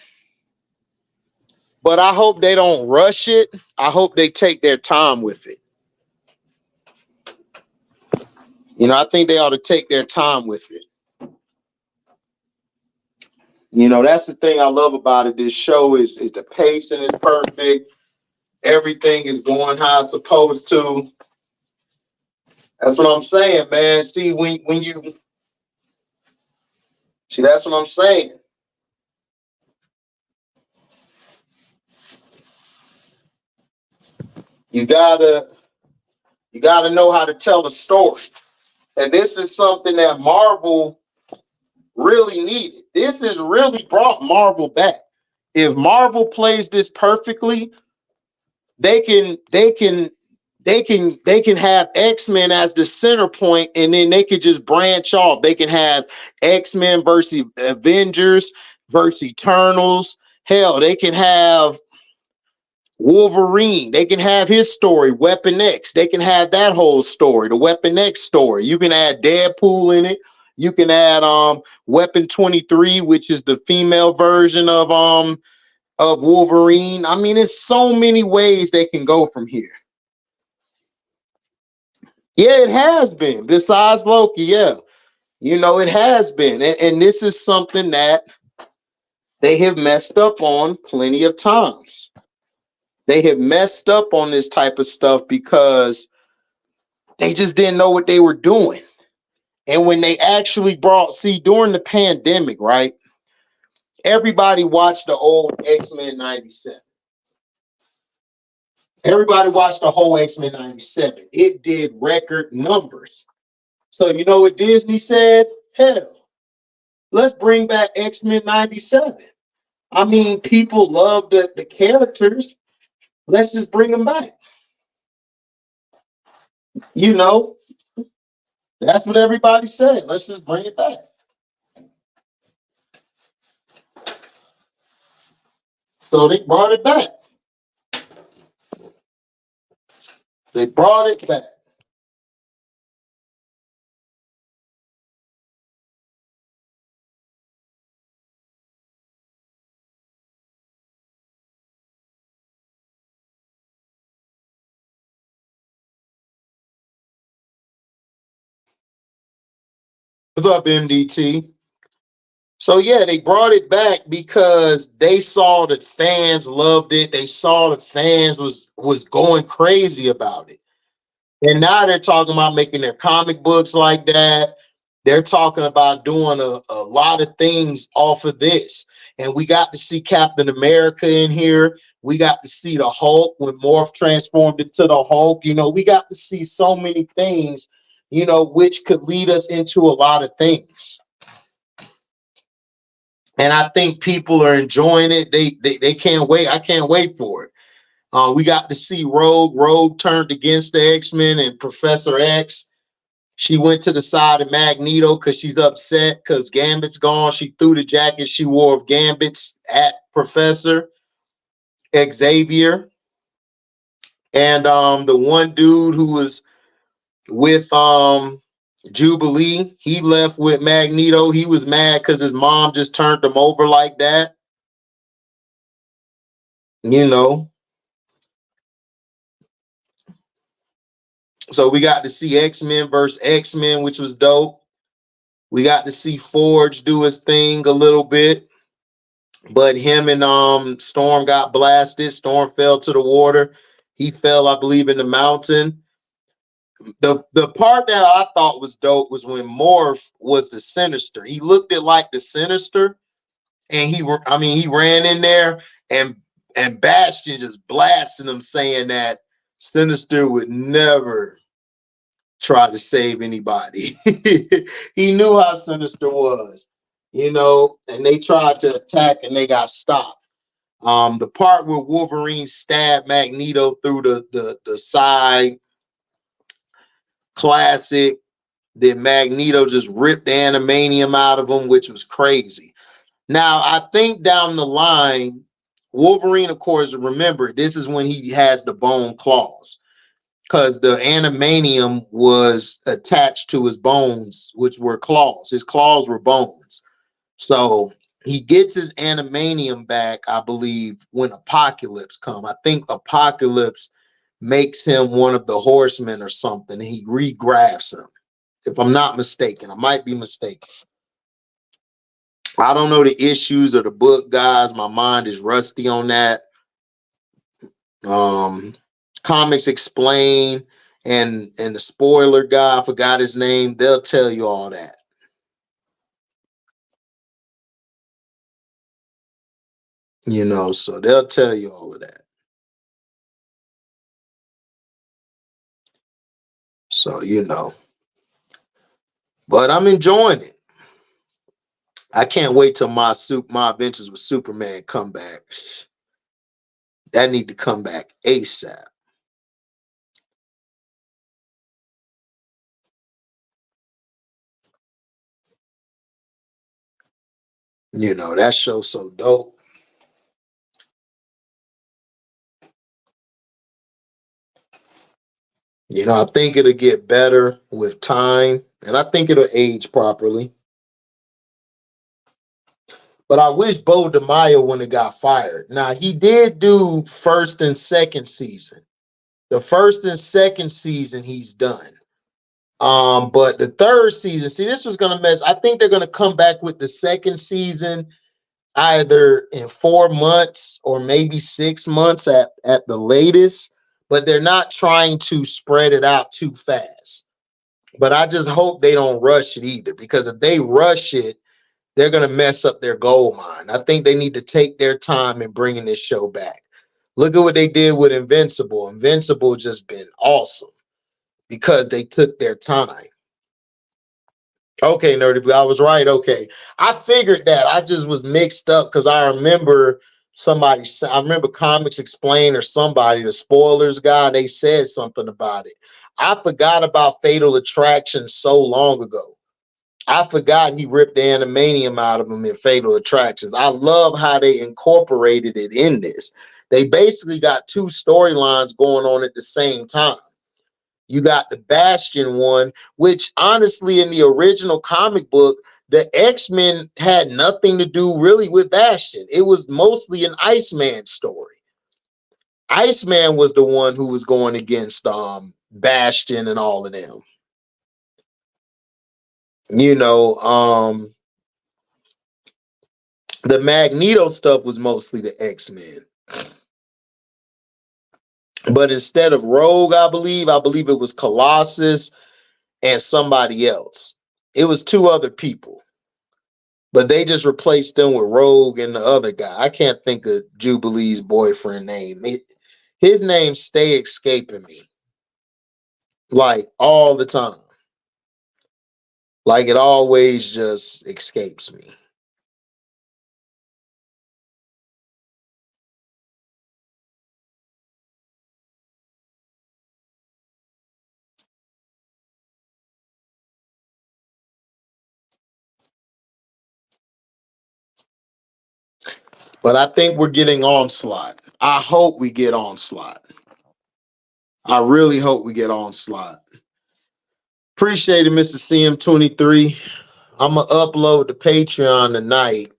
But I hope they don't rush it. I hope they take their time with it. You know, I think they ought to take their time with it. You know, that's the thing I love about it. This show is the pacing is perfect. Everything is going how it's supposed to. That's what I'm saying, man. See, that's what I'm saying. You gotta know how to tell a story. And this is something that Marvel really needed. This has really brought Marvel back. If Marvel plays this perfectly, they can have X-Men as the center point, and then they could just branch off. They can have X-Men versus Avengers versus Eternals. Hell, they can have Wolverine. They can have his story, Weapon X. They can have that whole story, the Weapon X story. You can add Deadpool in it. You can add Weapon 23, which is the female version of Wolverine. I mean, it's so many ways they can go from here. Yeah, it has been. Besides Loki, yeah. You know, it has been. And this is something that they have messed up on plenty of times. They have messed up on this type of stuff because they just didn't know what they were doing. And when they actually during the pandemic, right? Everybody watched the old X-Men 97. Everybody watched the whole X-Men 97. It did record numbers. So you know what Disney said? Hell, let's bring back X-Men 97. I mean, people love the characters. Let's just bring them back. You know, that's what everybody said. Let's just bring it back. So they brought it back. They brought it back. What's up, MDT? So yeah, they brought it back because they saw that fans loved it. They saw the fans was going crazy about it. And now they're talking about making their comic books like that. They're talking about doing a lot of things off of this. And we got to see Captain America in here. We got to see the Hulk when Morph transformed into the Hulk. You know, we got to see so many things, you know, which could lead us into a lot of things. And I think people are enjoying it. They can't wait. I can't wait for it. We got to see Rogue. Rogue turned against the X-Men and Professor X. She went to the side of Magneto because she's upset because Gambit's gone. She threw the jacket she wore of Gambit's at Professor Xavier. And the one dude who was with Jubilee, he left with Magneto. He was mad because his mom just turned him over like that. You know. So we got to see X-Men versus X-Men, which was dope. We got to see Forge do his thing a little bit. But him and Storm got blasted. Storm fell to the water. He fell, I believe, in the mountain. The part that I thought was dope was when Morph was the Sinister. He looked it like the Sinister, and he ran in there and Bastion just blasting him, saying that Sinister would never try to save anybody. He knew how Sinister was, and they tried to attack and they got stopped. The part where Wolverine stabbed Magneto through the side, classic. Then Magneto just ripped the animanium out of him, which was crazy. Now, I think down the line, Wolverine, of course, remember, this is when he has the bone claws, because the animanium was attached to his bones, which were claws. His claws were bones. So he gets his animanium back, I believe, when Apocalypse come. I think Apocalypse makes him one of the horsemen or something. And he regrafts him, if I'm not mistaken. I might be mistaken. I don't know the issues of the book, guys. My mind is rusty on that. Comics Explain and the spoiler guy, I forgot his name. They'll tell you all that. So they'll tell you all of that. So, but I'm enjoying it. I can't wait till my Adventures with Superman come back. That need to come back ASAP. That show's so dope. I think it'll get better with time, and I think it'll age properly. But I wish Bo DeMaio wouldn't have got fired. Now, he did do first and second season. The first and second season he's done. But the third season, see, this was gonna mess. I think they're gonna come back with the second season either in 4 months or maybe 6 months at the latest. But they're not trying to spread it out too fast. But I just hope they don't rush it either, because if they rush it, they're going to mess up their gold mine. I think they need to take their time in bringing this show back. Look at what they did with Invincible. Invincible just been awesome because they took their time. Okay, Nerdy, I was right. Okay. I figured that. I just was mixed up because I remember I remember Comics Explain or somebody, the spoilers guy, they said something about it. I forgot about Fatal Attraction so long ago. I forgot he ripped the animanium out of him in Fatal Attractions. I love how they incorporated it in this. They basically got two storylines going on at the same time. You got the Bastion one, which honestly, in the original comic book, the X-Men had nothing to do really with Bastion. It was mostly an Iceman story. Iceman was the one who was going against Bastion and all of them. The Magneto stuff was mostly the X-Men. But instead of Rogue, I believe it was Colossus and somebody else. It was two other people. But they just replaced them with Rogue and the other guy. I can't think of Jubilee's boyfriend name. His name stay escaping me. Like all the time. Like it always just escapes me. But I think we're getting Onslaught. I hope we get Onslaught. I really hope we get Onslaught. Appreciate it, Mr. CM23. I'm going to upload the Patreon tonight.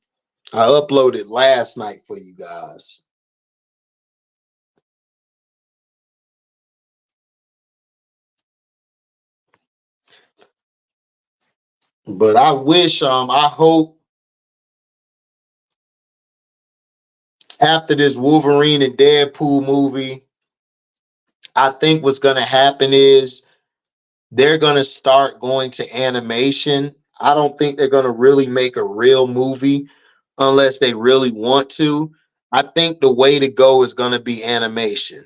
I uploaded last night for you guys. But I wish, I hope after this Wolverine and Deadpool movie, I think what's going to happen is they're going to start going to animation. I don't think they're going to really make a real movie unless they really want to. I think the way to go is going to be animation.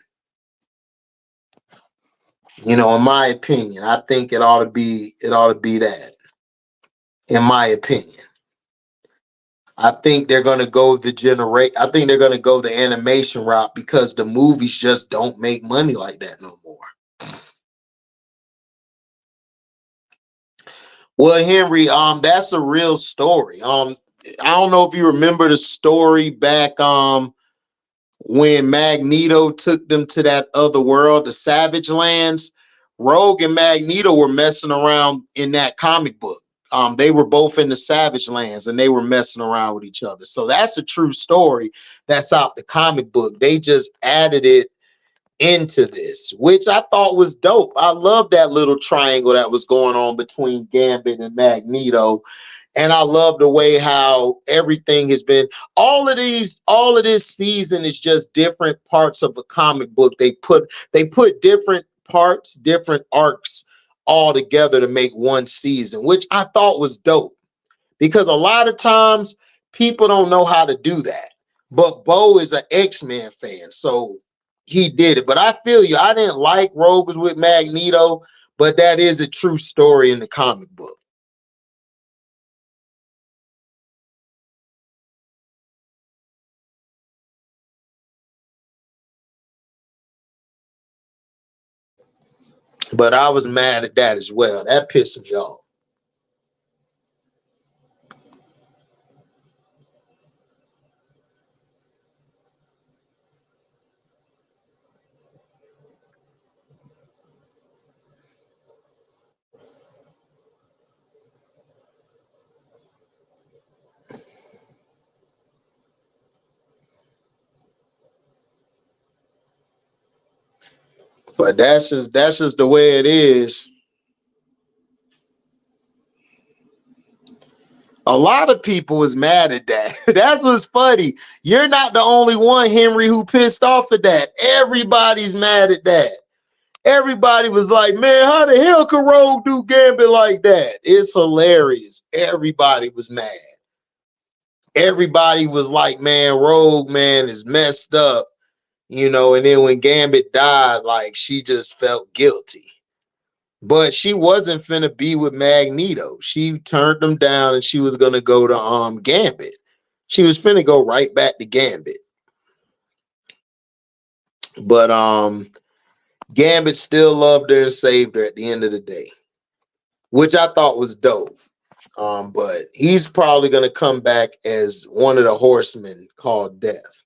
You know, in my opinion, I think it ought to be that. In my opinion, I think they're going to go I think they're going to go the animation route because the movies just don't make money like that no more. Well, Henry, that's a real story. I don't know if you remember the story back when Magneto took them to that other world, the Savage Lands. Rogue and Magneto were messing around in that comic book. They were both in the Savage Lands and they were messing around with each other. So that's a true story that's out the comic book. They just added it into this, which I thought was dope. I love that little triangle that was going on between Gambit and Magneto. And I love the way how everything has been. All of this season is just different parts of a comic book. They put different parts, different arcs all together to make one season, which I thought was dope. Because a lot of times people don't know how to do that. But Bo is an X-Men fan, so he did it. But I feel you. I didn't like Rogues with Magneto, but that is a true story in the comic book. But I was mad at that as well. That pissed me off. But that's just the way it is. A lot of people was mad at that. That's what's funny. You're not the only one, Henry, who pissed off at that. Everybody's mad at that. Everybody was like, man, how the hell could Rogue do Gambit like that? It's hilarious. Everybody was mad. Everybody was like, man, Rogue, man, is messed up. You know, and then when Gambit died, like, she just felt guilty. But she wasn't finna be with Magneto. She turned him down and she was gonna go to Gambit. She was finna go right back to Gambit. But Gambit still loved her and saved her at the end of the day, which I thought was dope. But he's probably gonna come back as one of the horsemen called Death.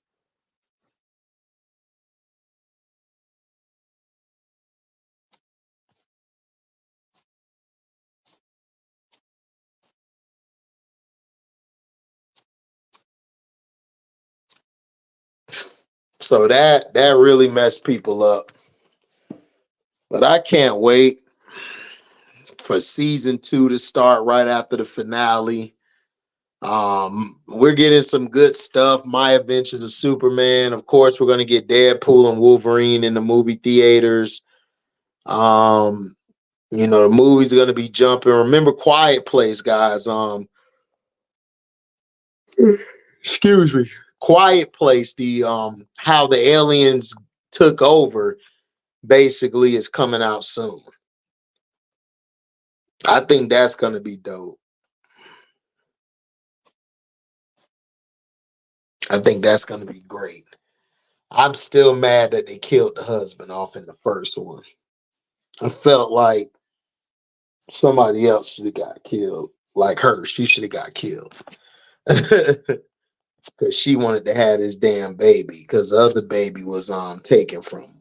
So that really messed people up. But I can't wait for season 2 to start right after the finale. We're getting some good stuff. My Adventures of Superman. Of course, we're gonna get Deadpool and Wolverine in the movie theaters. You know, the movies are gonna be jumping. Remember Quiet Place, guys. Excuse me. Quiet Place, the how the aliens took over basically is coming out soon. I think that's gonna be dope. I think that's gonna be great. I'm still mad that they killed the husband off in the first one. I felt like somebody else should have got killed. Like her, she should have got killed. Because she wanted to have this damn baby because the other baby was taken from him.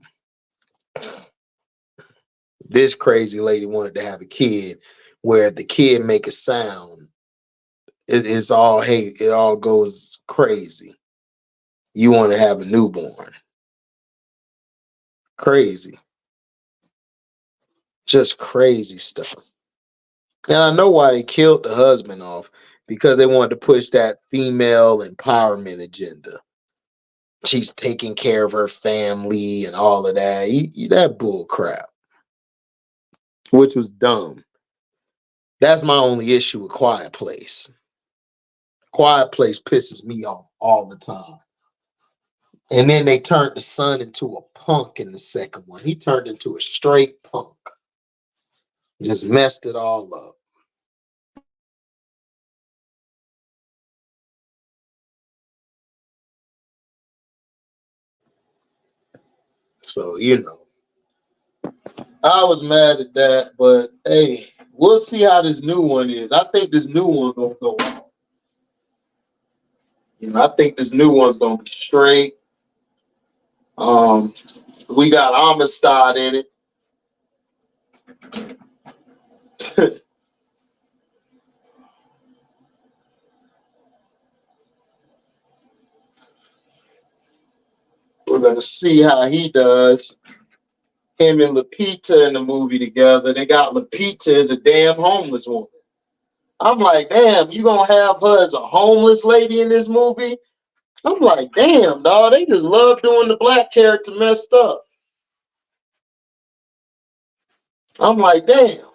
This crazy lady wanted to have a kid where if the kid make a sound, it's all hate, it all goes crazy. You want to have a newborn. Crazy. Just crazy stuff. And I know why they killed the husband off, because they wanted to push that female empowerment agenda. She's taking care of her family and all of that. That bull crap. which was dumb. That's my only issue with Quiet Place. Quiet Place pisses me off all the time. And then they turned the son into a punk in the second one. He turned into a straight punk. Just messed it all up. So, you know, I was mad at that, but hey, we'll see how this new one is. I think this new one's gonna go on. You know, I think this new one's gonna be straight. We got Amistad in it. We're gonna see how he does. Him and Lupita in the movie together. They got Lupita as a damn homeless woman. I'm like, damn, you gonna have her as a homeless lady in this movie? I'm like, damn, dog, they just love doing the black character messed up. I'm like, damn.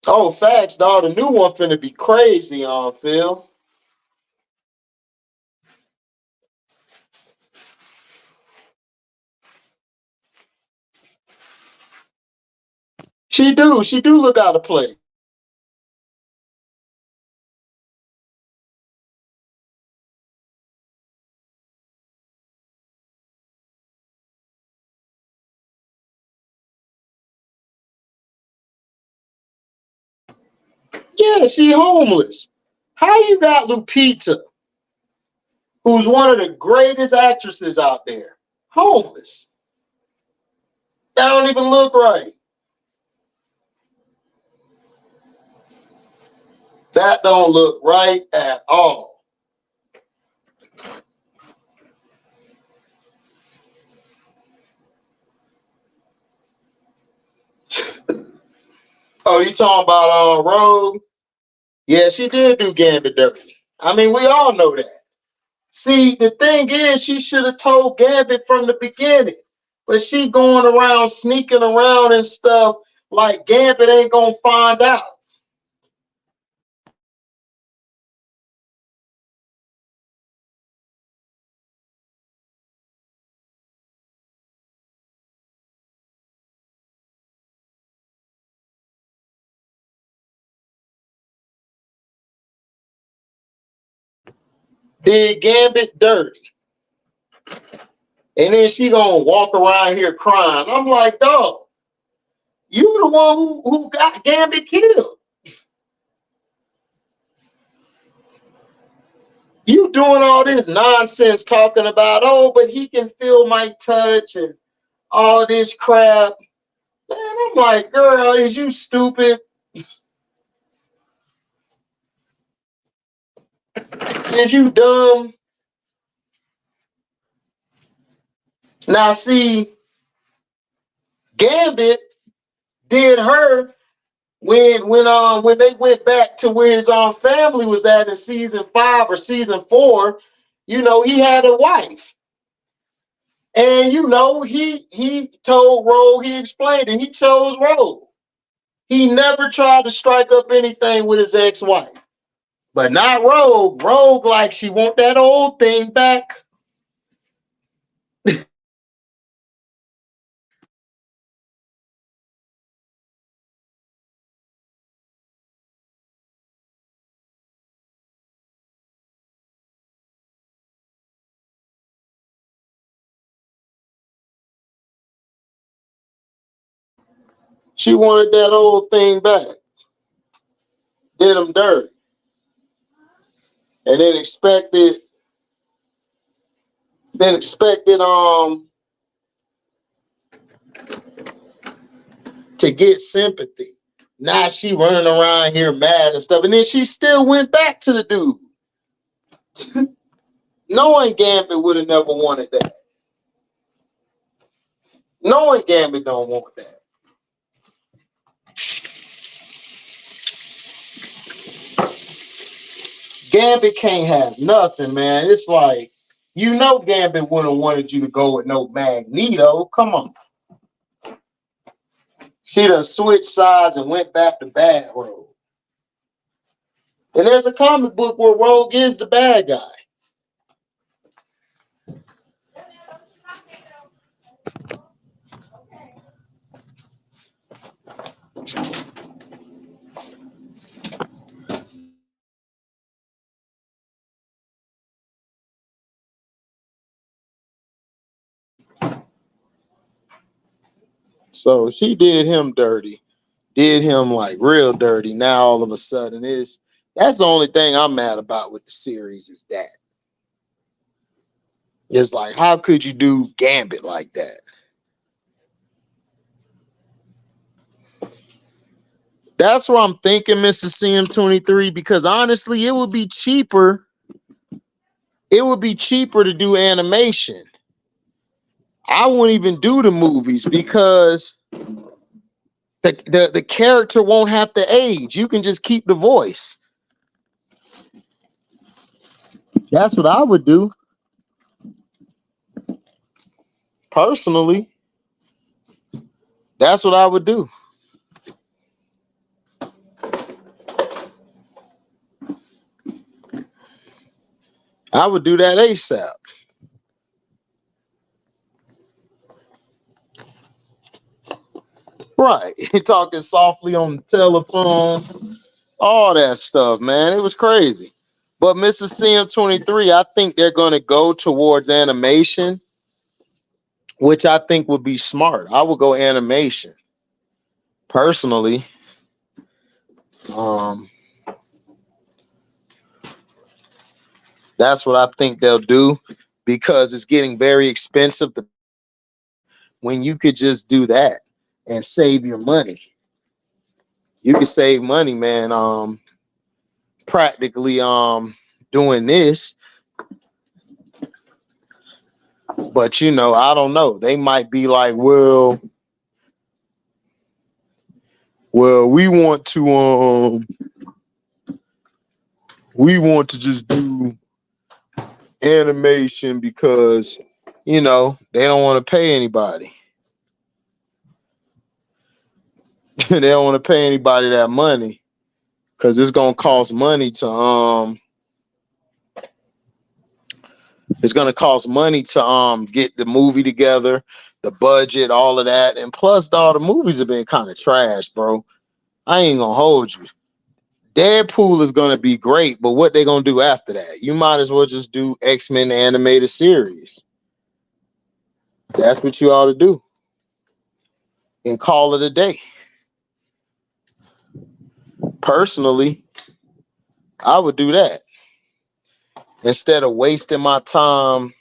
Oh, facts, dog. The new one finna be crazy on Phil. She do look out of place. Yeah, she homeless. How you got Lupita, who's one of the greatest actresses out there, homeless? That don't even look right. That don't look right at all. Oh, you talking about Rogue? Yeah, she did do Gambit dirty. I mean, we all know that. See, the thing is, she should have told Gambit from the beginning. But she going around sneaking around and stuff like Gambit ain't gonna find out. Did Gambit dirty. And then she gonna walk around here crying. I'm like, dog, you the one who got Gambit killed. You doing all this nonsense talking about, oh, but he can feel my touch and all this crap. Man, I'm like, girl, is you stupid? Is you dumb? Now see, Gambit did her when they went back to where his family was at in season 5 or season 4. You know, he had a wife. And you know, he told Rogue, he explained it, he chose Rogue. He never tried to strike up anything with his ex-wife. But not Rogue. Rogue, like, she want that old thing back. She wanted that old thing back. Did him dirty. And then expected to get sympathy. Now she running around here mad and stuff. And then she still went back to the dude. Knowing Gambit would have never wanted that. Knowing Gambit don't want that. Gambit can't have nothing, man. It's like You know Gambit wouldn't have wanted you to go with no Magneto. Come on. She done switched sides and went back to bad Rogue. And there's a comic book where Rogue is the bad guy. So she did him dirty. Did him like real dirty. Now all of a sudden that's the only thing I'm mad about with the series is that. It's like, how could you do Gambit like that? That's what I'm thinking, Mr. CM23, because honestly, it would be cheaper. It would be cheaper to do animation. I wouldn't even do the movies because the character won't have to age. You can just keep the voice. That's what I would do. Personally, that's what I would do. I would do that ASAP. Right. Talking softly on the telephone, all that stuff, man. It was crazy. But Mr. CM23, I think they're going to go towards animation, which I think would be smart. I would go animation. Personally. That's what I think they'll do because it's getting very expensive when you could just do that and save your money. You can save money, man. Practically doing this. But you know, I don't know. They might be like, well, we want to just do animation because you know they don't want to pay anybody. They don't want to pay anybody that money because it's gonna cost money to it's gonna cost money to get the movie together, the budget, all of that, and plus all the movies have been kind of trash, bro. I ain't gonna hold you. Deadpool is gonna be great, but what they gonna do after that? You might as well just do X-Men animated series. That's what you ought to do. And call it a day. Personally, I would do that. Instead of wasting my time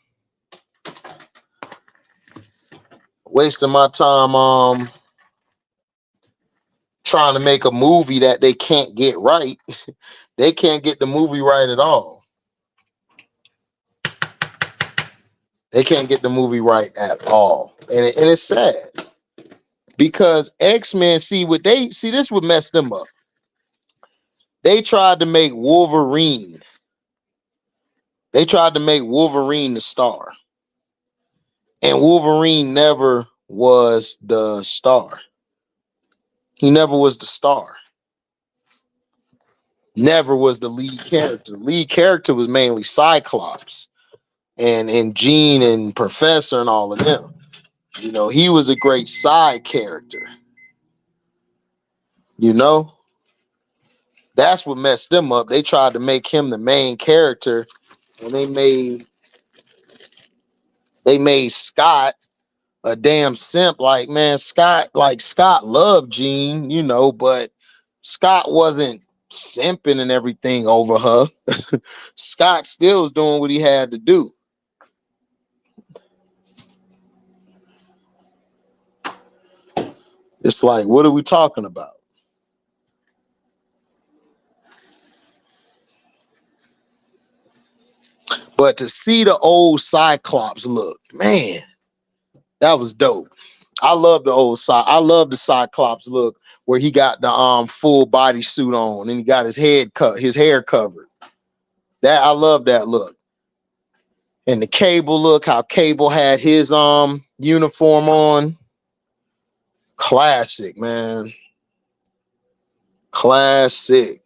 trying to make a movie that they can't get right. They can't get the movie right at all. They can't get the movie right at all. And it's sad. Because X-Men, this would mess them up. They tried to make Wolverine. They tried to make Wolverine the star. And Wolverine never was the star. He never was the star. Never was the lead character. The lead character was mainly Cyclops and Jean and Professor and all of them. You know, he was a great side character. You know? That's what messed them up. They tried to make him the main character, and they made Scott a damn simp. Like, man, Scott loved Jean, you know, but Scott wasn't simping and everything over her. Scott still was doing what he had to do. It's like, what are we talking about? But to see the old Cyclops look, man, that was dope. I love the Cyclops look where he got the full body suit on and he got his hair covered. That I love that look. And the Cable, look how Cable had his uniform on. Classic, man. Classic.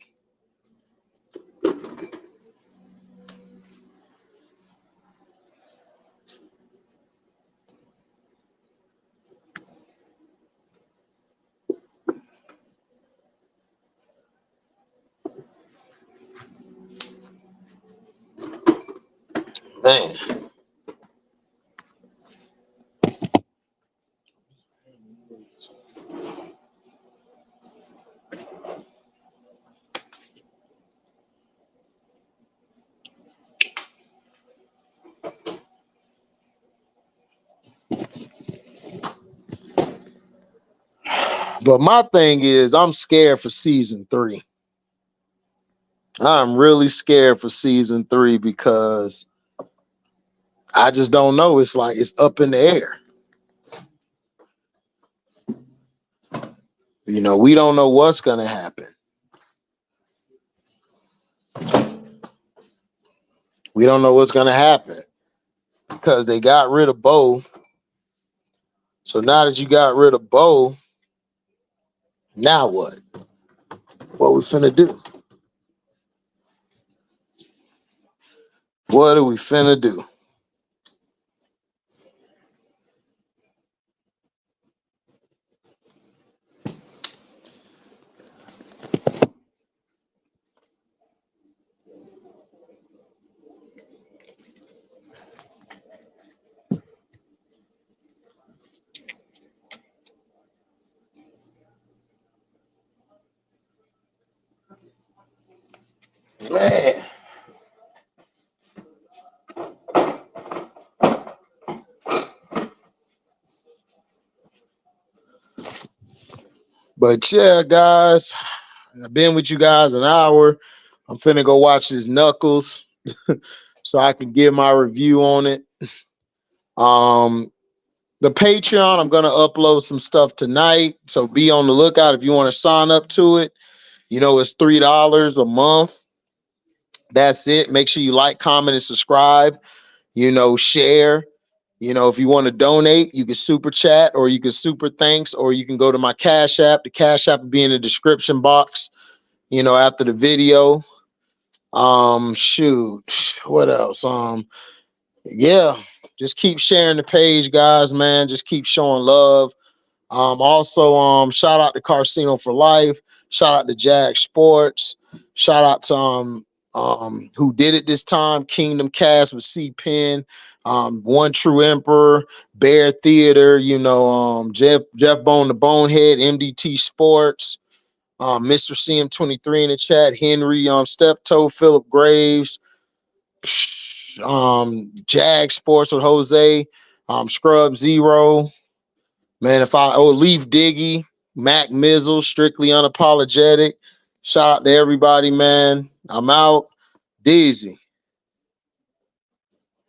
Man. But my thing is, I'm scared for season 3. I'm really scared for season 3 because I just don't know. It's like it's up in the air. You know, we don't know what's going to happen. We don't know what's going to happen because they got rid of Bo. So now that you got rid of Bo, now what? What we finna do? What are we finna do? Man. But yeah, guys, I've been with you guys an hour. I'm finna go watch this Knuckles so I can give my review on it. The Patreon, I'm gonna upload some stuff tonight, so be on the lookout if you want to sign up to it. You know, it's $3 a month. That's it. Make sure you like, comment, and subscribe. You know, share. You know, if you want to donate, you can super chat or you can super thanks, or you can go to my Cash App. The Cash App will be in the description box, you know, after the video. Shoot, what else? Yeah, just keep sharing the page, guys, man. Just keep showing love. Also, shout out to Casino for Life. Shout out to Jag Sports. Shout out to who did it this time, Kingdom Cast with C Pen, One True Emperor, Bear Theater, you know, Jeff Bone the Bonehead, MDT Sports, Mr. CM23 in the chat, Henry, Steptoe, Philip Graves, Jag Sports with Jose, Scrub Zero. Man, Leaf Diggy, Mac Mizzle, Strictly Unapologetic. Shout out to everybody, man. I'm out. Dizzy.